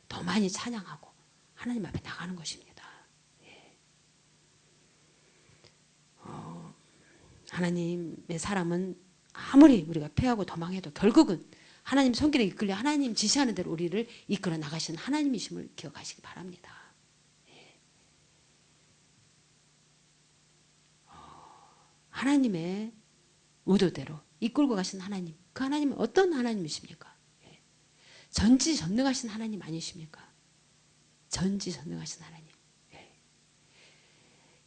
더 많이 찬양하고 하나님 앞에 나가는 것입니다. 하나님의 사람은 아무리 우리가 패하고 도망해도 결국은 하나님 손길에 이끌려 하나님 지시하는 대로 우리를 이끌어 나가시는 하나님이심을 기억하시기 바랍니다. 하나님의 의도대로 이끌고 가신 하나님, 그 하나님은 어떤 하나님이십니까? 전지전능하신 하나님 아니십니까? 전지전능하신 하나님.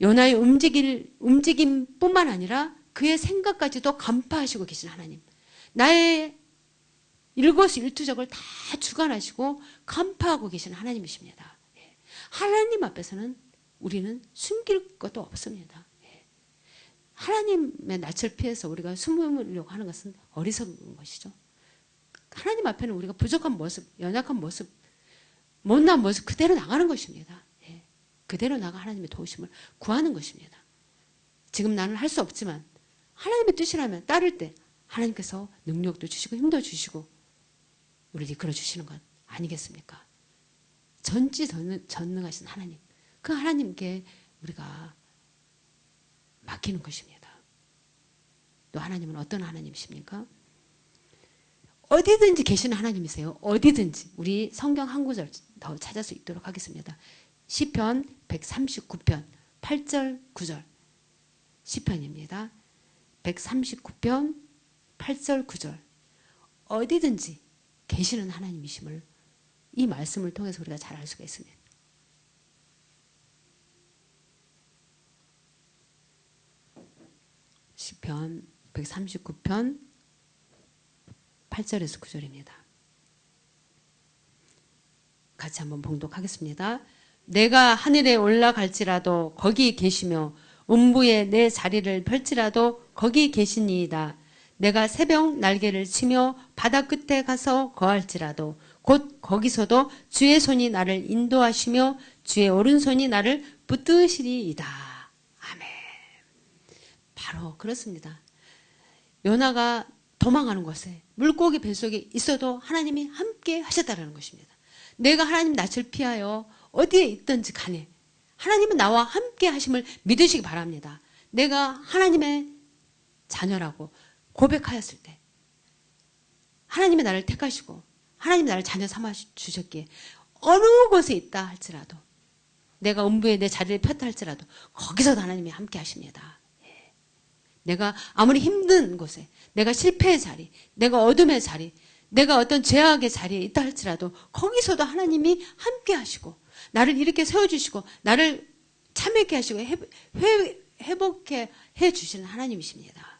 요나의 움직임뿐만 아니라 그의 생각까지도 간파하시고 계신 하나님, 나의 일거수일투족을 다 주관하시고 간파하고 계신 하나님이십니다. 하나님 앞에서는 우리는 숨길 것도 없습니다. 하나님의 낯을 피해서 우리가 숨으려고 하는 것은 어리석은 것이죠. 하나님 앞에는 우리가 부족한 모습, 연약한 모습, 못난 모습 그대로 나가는 것입니다. 그대로 나가 하나님의 도우심을 구하는 것입니다. 지금 나는 할 수 없지만 하나님의 뜻이라면 따를 때 하나님께서 능력도 주시고 힘도 주시고 우리를 이끌어 주시는 것 아니겠습니까? 전지전능하신 하나님, 그 하나님께 우리가 맡기는 것입니다. 또 하나님은 어떤 하나님이십니까? 어디든지 계시는 하나님이세요. 어디든지. 우리 성경 한 구절 더 찾을 수 있도록 하겠습니다. 시편 139편 8절 9절 시편입니다. 139편 8절 9절 어디든지 계시는 하나님이심을 이 말씀을 통해서 우리가 잘 알 수가 있습니다. 시편 139편 8절에서 9절입니다. 같이 한번 봉독하겠습니다. 내가 하늘에 올라갈지라도 거기 계시며 음부에 내 자리를 펼지라도 거기 계시니이다. 내가 새벽 날개를 치며 바다 끝에 가서 거할지라도 곧 거기서도 주의 손이 나를 인도하시며 주의 오른손이 나를 붙드시리이다. 아멘. 바로 그렇습니다. 요나가 도망가는 곳에 물고기 뱃속에 있어도 하나님이 함께 하셨다는 것입니다. 내가 하나님 낯을 피하여 어디에 있든지 간에 하나님은 나와 함께 하심을 믿으시기 바랍니다. 내가 하나님의 자녀라고 고백하였을 때 하나님이 나를 택하시고 하나님이 나를 자녀 삼아 주셨기에 어느 곳에 있다 할지라도 내가 음부에 내 자리를 폈다 할지라도 거기서도 하나님이 함께 하십니다. 내가 아무리 힘든 곳에 내가 실패의 자리, 내가 어둠의 자리, 내가 어떤 죄악의 자리에 있다 할지라도 거기서도 하나님이 함께 하시고 나를 이렇게 세워주시고 나를 참여케 하시고 회복해 주시는 하나님이십니다.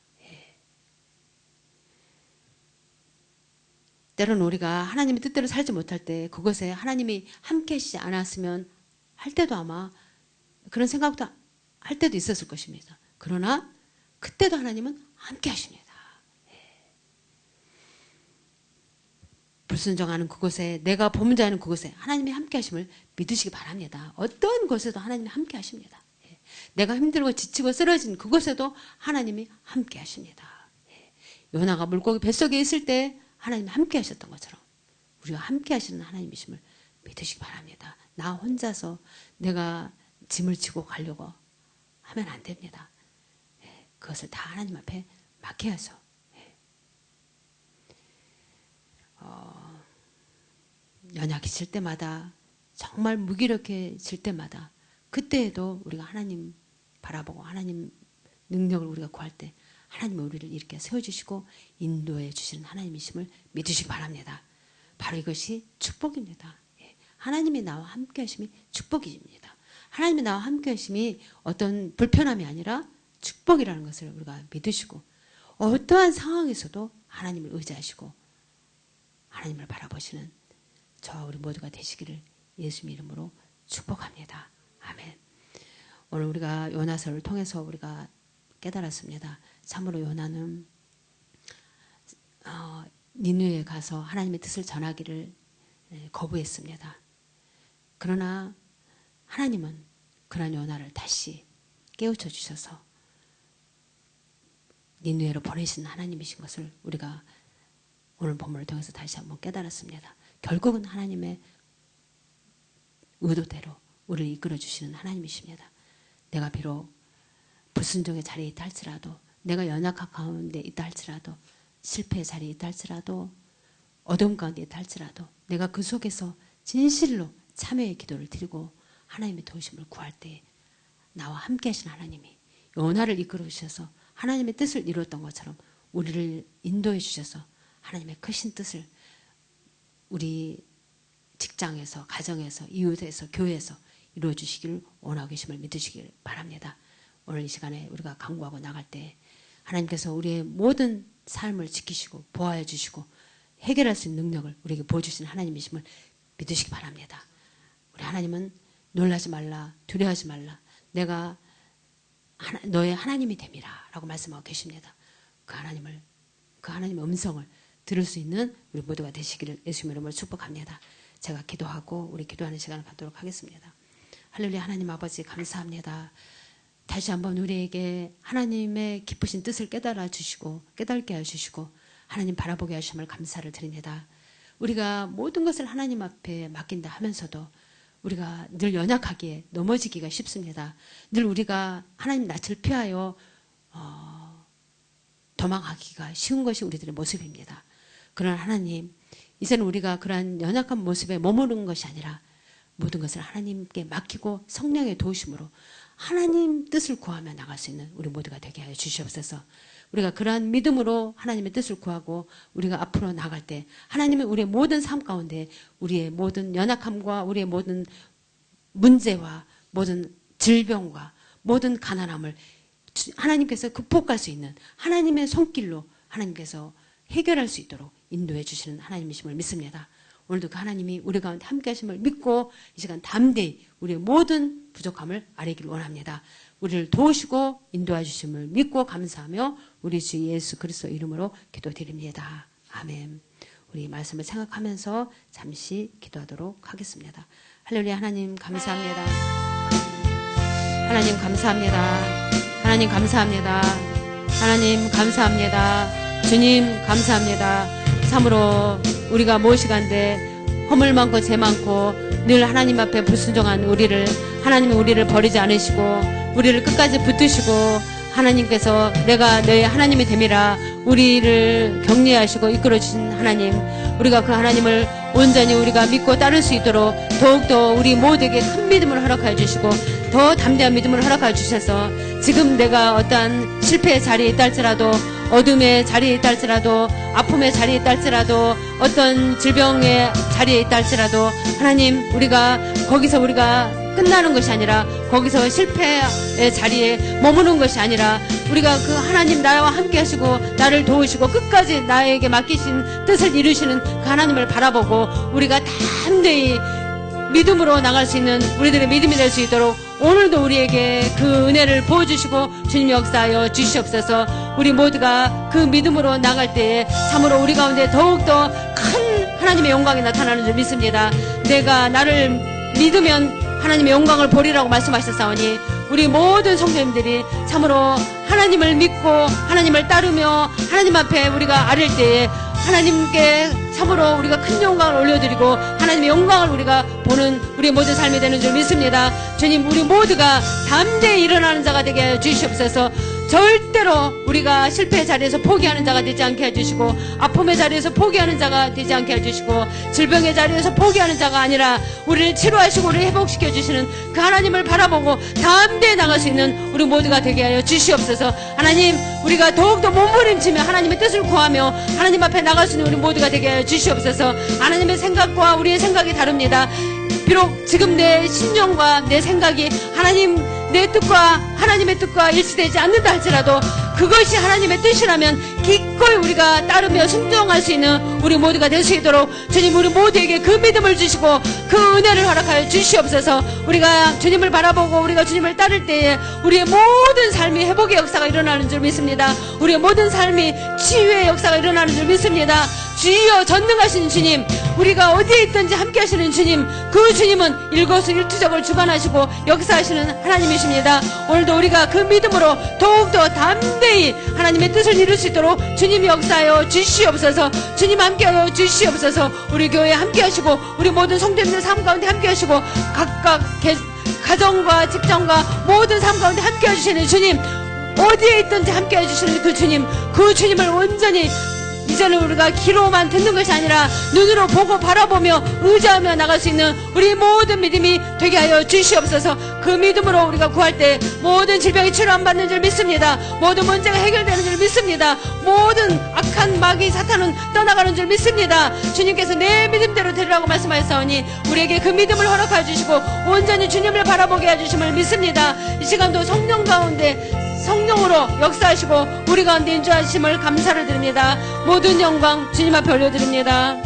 때로는 우리가 하나님의 뜻대로 살지 못할 때 그것에 하나님이 함께 하시지 않았으면 할 때도 아마 그런 생각도 할 때도 있었을 것입니다. 그러나 그때도 하나님은 함께 하십니다. 불순종하는 그곳에 내가 범죄하는 그곳에 하나님이 함께 하심을 믿으시기 바랍니다. 어떤 곳에도 하나님이 함께 하십니다. 내가 힘들고 지치고 쓰러진 그곳에도 하나님이 함께 하십니다. 요나가 물고기 뱃속에 있을 때 하나님이 함께 하셨던 것처럼 우리가 함께 하시는 하나님이심을 믿으시기 바랍니다. 나 혼자서 내가 짐을 지고 가려고 하면 안 됩니다. 그것을 다 하나님 앞에 맡겨야죠. 연약해질 때마다 정말 무기력해질 때마다 그때에도 우리가 하나님 바라보고 하나님 능력을 우리가 구할 때 하나님이 우리를 이렇게 세워주시고 인도해 주시는 하나님이심을 믿으시기 바랍니다. 바로 이것이 축복입니다. 하나님이 나와 함께 하심이 축복입니다. 하나님이 나와 함께 하심이 어떤 불편함이 아니라 축복이라는 것을 우리가 믿으시고 어떠한 상황에서도 하나님을 의지하시고 하나님을 바라보시는 저와 우리 모두가 되시기를 예수님 이름으로 축복합니다. 아멘. 오늘 우리가 요나서를 통해서 우리가 깨달았습니다. 참으로 요나는 니느웨에 가서 하나님의 뜻을 전하기를 거부했습니다. 그러나 하나님은 그런 요나를 다시 깨우쳐 주셔서 니느웨로 보내신 하나님이신 것을 우리가 오늘 본문을 통해서 다시 한번 깨달았습니다. 결국은 하나님의 의도대로 우리를 이끌어 주시는 하나님이십니다. 내가 비록 불순종의 자리에 있다 할지라도 내가 연약한 가운데 있다 할지라도 실패의 자리에 있다 할지라도 어둠 가운데 있다 할지라도 내가 그 속에서 진실로 참여의 기도를 드리고 하나님의 도우심을 구할 때 나와 함께 하신 하나님이 요나를 이끌어 주셔서 하나님의 뜻을 이루었던 것처럼 우리를 인도해 주셔서 하나님의 크신 뜻을 우리 직장에서 가정에서 이웃에서 교회에서 이루어 주시기를 원하고 계심을 믿으시길 바랍니다. 오늘 이 시간에 우리가 강구하고 나갈 때 하나님께서 우리의 모든 삶을 지키시고 보호해 주시고 해결할 수 있는 능력을 우리에게 보여주신 하나님이심을 믿으시기 바랍니다. 우리 하나님은 놀라지 말라 두려워하지 말라 내가 너의 하나님이 됨이라 라고 말씀하고 계십니다. 그 하나님의 음성을 들을 수 있는 우리 모두가 되시기를 예수님의 이름으로 축복합니다. 제가 기도하고 우리 기도하는 시간을 갖도록 하겠습니다. 할렐루야. 하나님 아버지 감사합니다. 다시 한번 우리에게 하나님의 기쁘신 뜻을 깨달아 주시고 깨닫게 해주시고 하나님 바라보게 하심을 감사를 드립니다. 우리가 모든 것을 하나님 앞에 맡긴다 하면서도 우리가 늘 연약하기에 넘어지기가 쉽습니다. 늘 우리가 하나님 낯을 피하여 도망하기가 쉬운 것이 우리들의 모습입니다. 그러나 하나님 이제는 우리가 그러한 연약한 모습에 머무르는 것이 아니라 모든 것을 하나님께 맡기고 성령의 도우심으로 하나님 뜻을 구하며 나갈 수 있는 우리 모두가 되게 하여 주시옵소서. 우리가 그러한 믿음으로 하나님의 뜻을 구하고 우리가 앞으로 나갈 때 하나님은 우리의 모든 삶 가운데 우리의 모든 연약함과 우리의 모든 문제와 모든 질병과 모든 가난함을 하나님께서 극복할 수 있는 하나님의 손길로 하나님께서 해결할 수 있도록 인도해 주시는 하나님이심을 믿습니다. 오늘도 그 하나님이 우리 가운데 함께 하심을 믿고 이 시간 담대히 우리의 모든 부족함을 아뢰기를 원합니다. 우리를 도우시고 인도해 주심을 믿고 감사하며 우리 주 예수 그리스도 이름으로 기도드립니다. 아멘. 우리 말씀을 생각하면서 잠시 기도하도록 하겠습니다. 할렐루야. 하나님 감사합니다. 하나님 감사합니다. 하나님 감사합니다. 하나님 감사합니다. 주님 감사합니다. 참으로 우리가 무엇이간데 허물 많고 죄 많고 늘 하나님 앞에 불순종한 우리를 하나님이 우리를 버리지 않으시고 우리를 끝까지 붙드시고 하나님께서 내가 너의 하나님이 됨이라 우리를 격려하시고 이끌어주신 하나님, 우리가 그 하나님을 온전히 우리가 믿고 따를 수 있도록 더욱더 우리 모두에게 큰 믿음을 허락하여 주시고 더 담대한 믿음을 허락하여 주셔서 지금 내가 어떠한 실패의 자리에 있다 할지라도 어둠의 자리에 있다 할지라도 아픔의 자리에 있다 할지라도 어떤 질병의 자리에 있다 할지라도 하나님 우리가 거기서 우리가 끝나는 것이 아니라 거기서 실패의 자리에 머무는 것이 아니라 우리가 그 하나님 나와 함께 하시고 나를 도우시고 끝까지 나에게 맡기신 뜻을 이루시는 그 하나님을 바라보고 우리가 담대히 믿음으로 나갈 수 있는 우리들의 믿음이 될 수 있도록 오늘도 우리에게 그 은혜를 보여주시고 주님 역사하여 주시옵소서. 우리 모두가 그 믿음으로 나갈 때에 참으로 우리 가운데 더욱더 큰 하나님의 영광이 나타나는 줄 믿습니다. 내가 나를 믿으면 하나님의 영광을 보리라고 말씀하셨사오니 우리 모든 성도님들이 참으로 하나님을 믿고 하나님을 따르며 하나님 앞에 우리가 아랠 때에 하나님께 참으로 우리가 큰 영광을 올려드리고 하나님의 영광을 우리가 보는 우리 모든 삶이 되는 줄 믿습니다. 주님 우리 모두가 담대히 일어나는 자가 되게 하여 주시옵소서. 절대로 우리가 실패의 자리에서 포기하는 자가 되지 않게 해주시고 아픔의 자리에서 포기하는 자가 되지 않게 해주시고 질병의 자리에서 포기하는 자가 아니라 우리를 치료하시고 우리를 회복시켜 주시는 그 하나님을 바라보고 담대히 나갈 수 있는 우리 모두가 되게 하여 주시옵소서. 하나님 우리가 더욱더 몸부림치며 하나님의 뜻을 구하며 하나님 앞에 나갈 수 있는 우리 모두가 되게 하여 주시옵소서. 하나님의 생각과 우리의 생각이 다릅니다. 비록 지금 내 심령과 내 생각이 하나님 내 뜻과 하나님의 뜻과 일치되지 않는다 할지라도 그것이 하나님의 뜻이라면 기꺼이 우리가 따르며 순종할 수 있는 우리 모두가 될 수 있도록 주님 우리 모두에게 그 믿음을 주시고 그 은혜를 허락하여 주시옵소서. 우리가 주님을 바라보고 우리가 주님을 따를 때에 우리의 모든 삶이 회복의 역사가 일어나는 줄 믿습니다. 우리의 모든 삶이 치유의 역사가 일어나는 줄 믿습니다. 주여 전능하신 주님, 우리가 어디에 있든지 함께 하시는 주님, 그 주님은 일거수일투족을 주관하시고 역사하시는 하나님이십니다. 오늘도 우리가 그 믿음으로 더욱더 담대히 하나님의 뜻을 이룰 수 있도록 주님이 역사하여 주시옵소서. 주님 함께하여 주시옵소서. 우리 교회에 함께 하시고 우리 모든 성도님들 삶 가운데 함께 하시고 각각 가정과 직장과 모든 삶 가운데 함께 해주시는 주님, 어디에 있든지 함께 해주시는 그 주님, 그 주님을 온전히 이제는 우리가 귀로만 듣는 것이 아니라 눈으로 보고 바라보며 의지하며 나갈 수 있는 우리 모든 믿음이 되게 하여 주시옵소서. 그 믿음으로 우리가 구할 때 모든 질병이 치료 안 받는 줄 믿습니다. 모든 문제가 해결되는 줄 믿습니다. 모든 악한 마귀 사탄은 떠나가는 줄 믿습니다. 주님께서 내 믿음대로 되리라고 말씀하셨사오니 우리에게 그 믿음을 허락하여 주시고 온전히 주님을 바라보게 해주심을 믿습니다. 이 시간도 성령 가운데 성령으로 역사하시고 우리 가운데 인도하심을 감사를 드립니다. 모든 영광 주님 앞에 올려드립니다.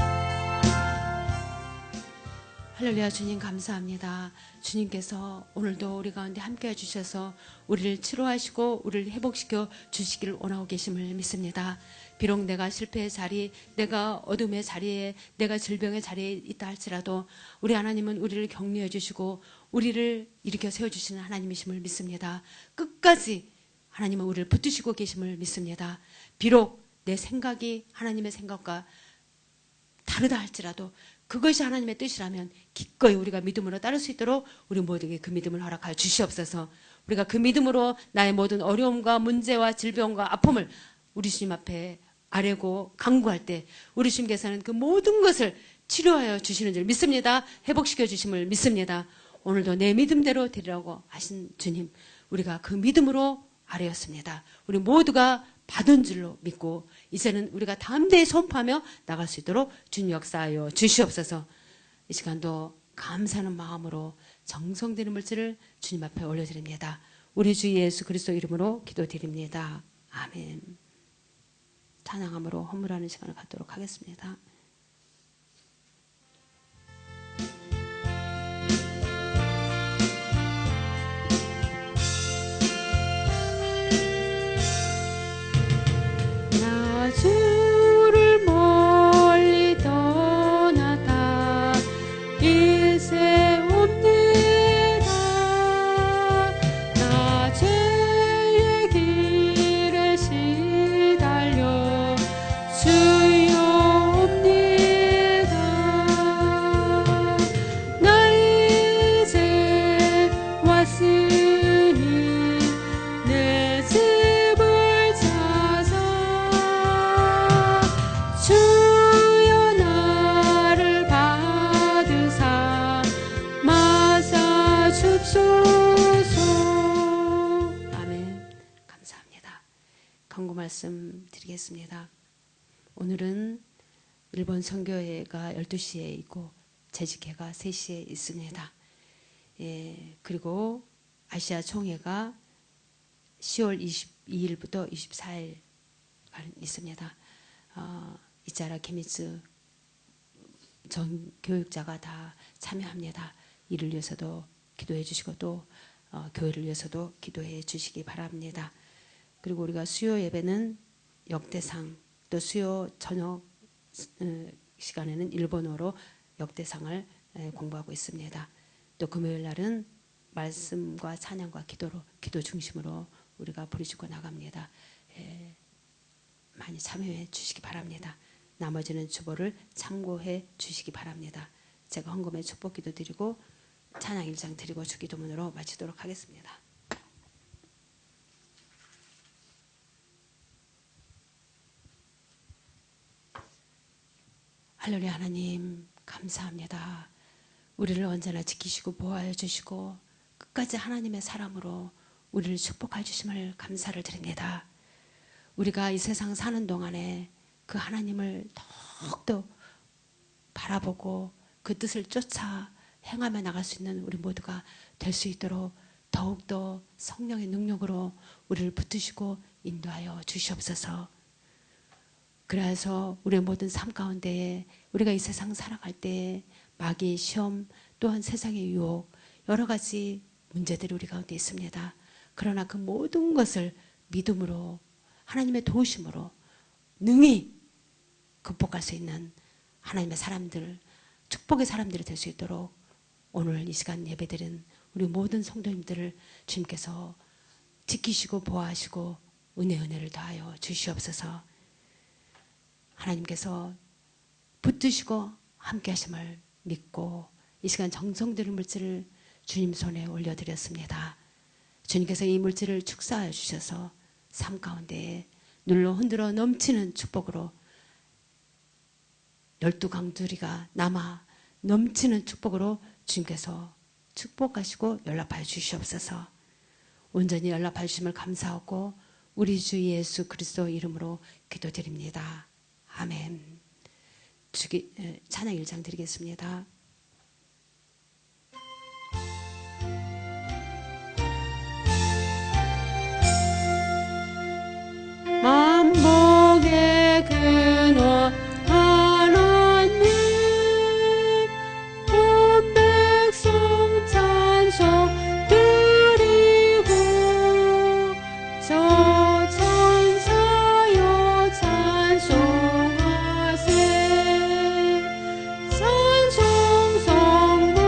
할렐루야. 주님 감사합니다. 주님께서 오늘도 우리 가운데 함께 해주셔서 우리를 치료하시고 우리를 회복시켜 주시기를 원하고 계심을 믿습니다. 비록 내가 실패의 자리, 내가 어둠의 자리에, 내가 질병의 자리에 있다 할지라도 우리 하나님은 우리를 격려해 주시고 우리를 일으켜 세워주시는 하나님이심을 믿습니다. 끝까지 하나님은 우리를 붙드시고 계심을 믿습니다. 비록 내 생각이 하나님의 생각과 다르다 할지라도 그것이 하나님의 뜻이라면 기꺼이 우리가 믿음으로 따를 수 있도록 우리 모두에게 그 믿음을 허락하여 주시옵소서. 우리가 그 믿음으로 나의 모든 어려움과 문제와 질병과 아픔을 우리 주님 앞에 아뢰고 간구할 때 우리 주님께서는 그 모든 것을 치료하여 주시는 줄 믿습니다. 회복시켜 주심을 믿습니다. 오늘도 내 믿음대로 되리라고 하신 주님, 우리가 그 믿음으로 아뢰었습니다. 우리 모두가 받은 줄로 믿고 이제는 우리가 담대히 선포하며 나갈 수 있도록 주님 역사하여 주시옵소서. 이 시간도 감사하는 마음으로 정성되는 물질을 주님 앞에 올려드립니다. 우리 주 예수 그리스도 이름으로 기도드립니다. 아멘. 찬양함으로 헌물하는 시간을 갖도록 하겠습니다. 경고 말씀 드리겠습니다. 오늘은 일본 선교회가 12시에 있고 재직회가 3시에 있습니다. 그리고 아시아 총회가 10월 22일부터 24일 있습니다. 이자라 케미츠 전 교육자가 다 참여합니다. 이를 위해서도 기도해 주시고 또 교회를 위해서도 기도해 주시기 바랍니다. 그리고 우리가 수요 예배는 역대상, 또 수요 저녁 시간에는 일본어로 역대상을 공부하고 있습니다. 또 금요일 날은 말씀과 찬양과 기도 중심으로 우리가 부르짖고 나갑니다. 많이 참여해 주시기 바랍니다. 나머지는 주보를 참고해 주시기 바랍니다. 제가 헌금의 축복 기도 드리고 찬양 1장 드리고 주기도문으로 마치도록 하겠습니다. 할렐루야. 하나님 감사합니다. 우리를 언제나 지키시고 보호하여 주시고 끝까지 하나님의 사람으로 우리를 축복해 주심을 감사를 드립니다. 우리가 이 세상 사는 동안에 그 하나님을 더욱더 바라보고 그 뜻을 쫓아 행하며 나갈 수 있는 우리 모두가 될 수 있도록 더욱더 성령의 능력으로 우리를 붙드시고 인도하여 주시옵소서. 그래서 우리의 모든 삶 가운데에 우리가 이 세상 살아갈 때 마귀의 시험 또한 세상의 유혹 여러 가지 문제들이 우리 가운데 있습니다. 그러나 그 모든 것을 믿음으로 하나님의 도우심으로 능히 극복할 수 있는 하나님의 사람들, 축복의 사람들이 될 수 있도록 오늘 이 시간 예배드린 우리 모든 성도님들을 주님께서 지키시고 보호하시고 은혜를 더하여 주시옵소서. 하나님께서 붙드시고 함께 하심을 믿고 이 시간 정성들인 물질을 주님 손에 올려드렸습니다. 주님께서 이 물질을 축사하여 주셔서 삶 가운데 눌러 흔들어 넘치는 축복으로 12강두리가 남아 넘치는 축복으로 주님께서 축복하시고 연락하여 주시옵소서. 온전히 연락하여 주심을 감사하고 우리 주 예수 그리스도 이름으로 기도드립니다. 아멘. 찬양 1장 드리겠습니다. 만복의 근원 하나님 온 백성 찬송 드리고 저 천사여 찬송하세 찬송 성부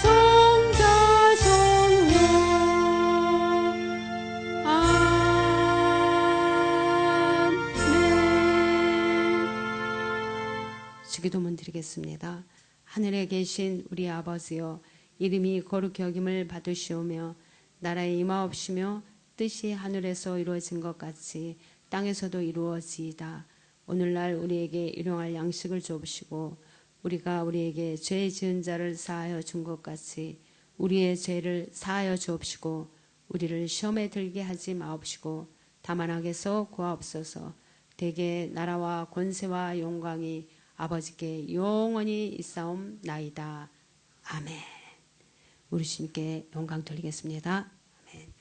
성자 성령 주기도문 드리겠습니다. 하늘에 계신 우리 아버지여 이름이 거룩히 여김을 받으시오며 나라에 임하옵시며 뜻이 하늘에서 이루어진 것 같이 땅에서도 이루어지이다. 오늘날 우리에게 일용할 양식을 주옵시고 우리가 우리에게 죄 지은 자를 사하여 준 것 같이 우리의 죄를 사하여 주옵시고 우리를 시험에 들게 하지 마옵시고 다만 악에서 구하옵소서. 대개 나라와 권세와 영광이 아버지께 영원히 있사옵나이다. 아멘. 우리 주님께 영광 돌리겠습니다. 아멘.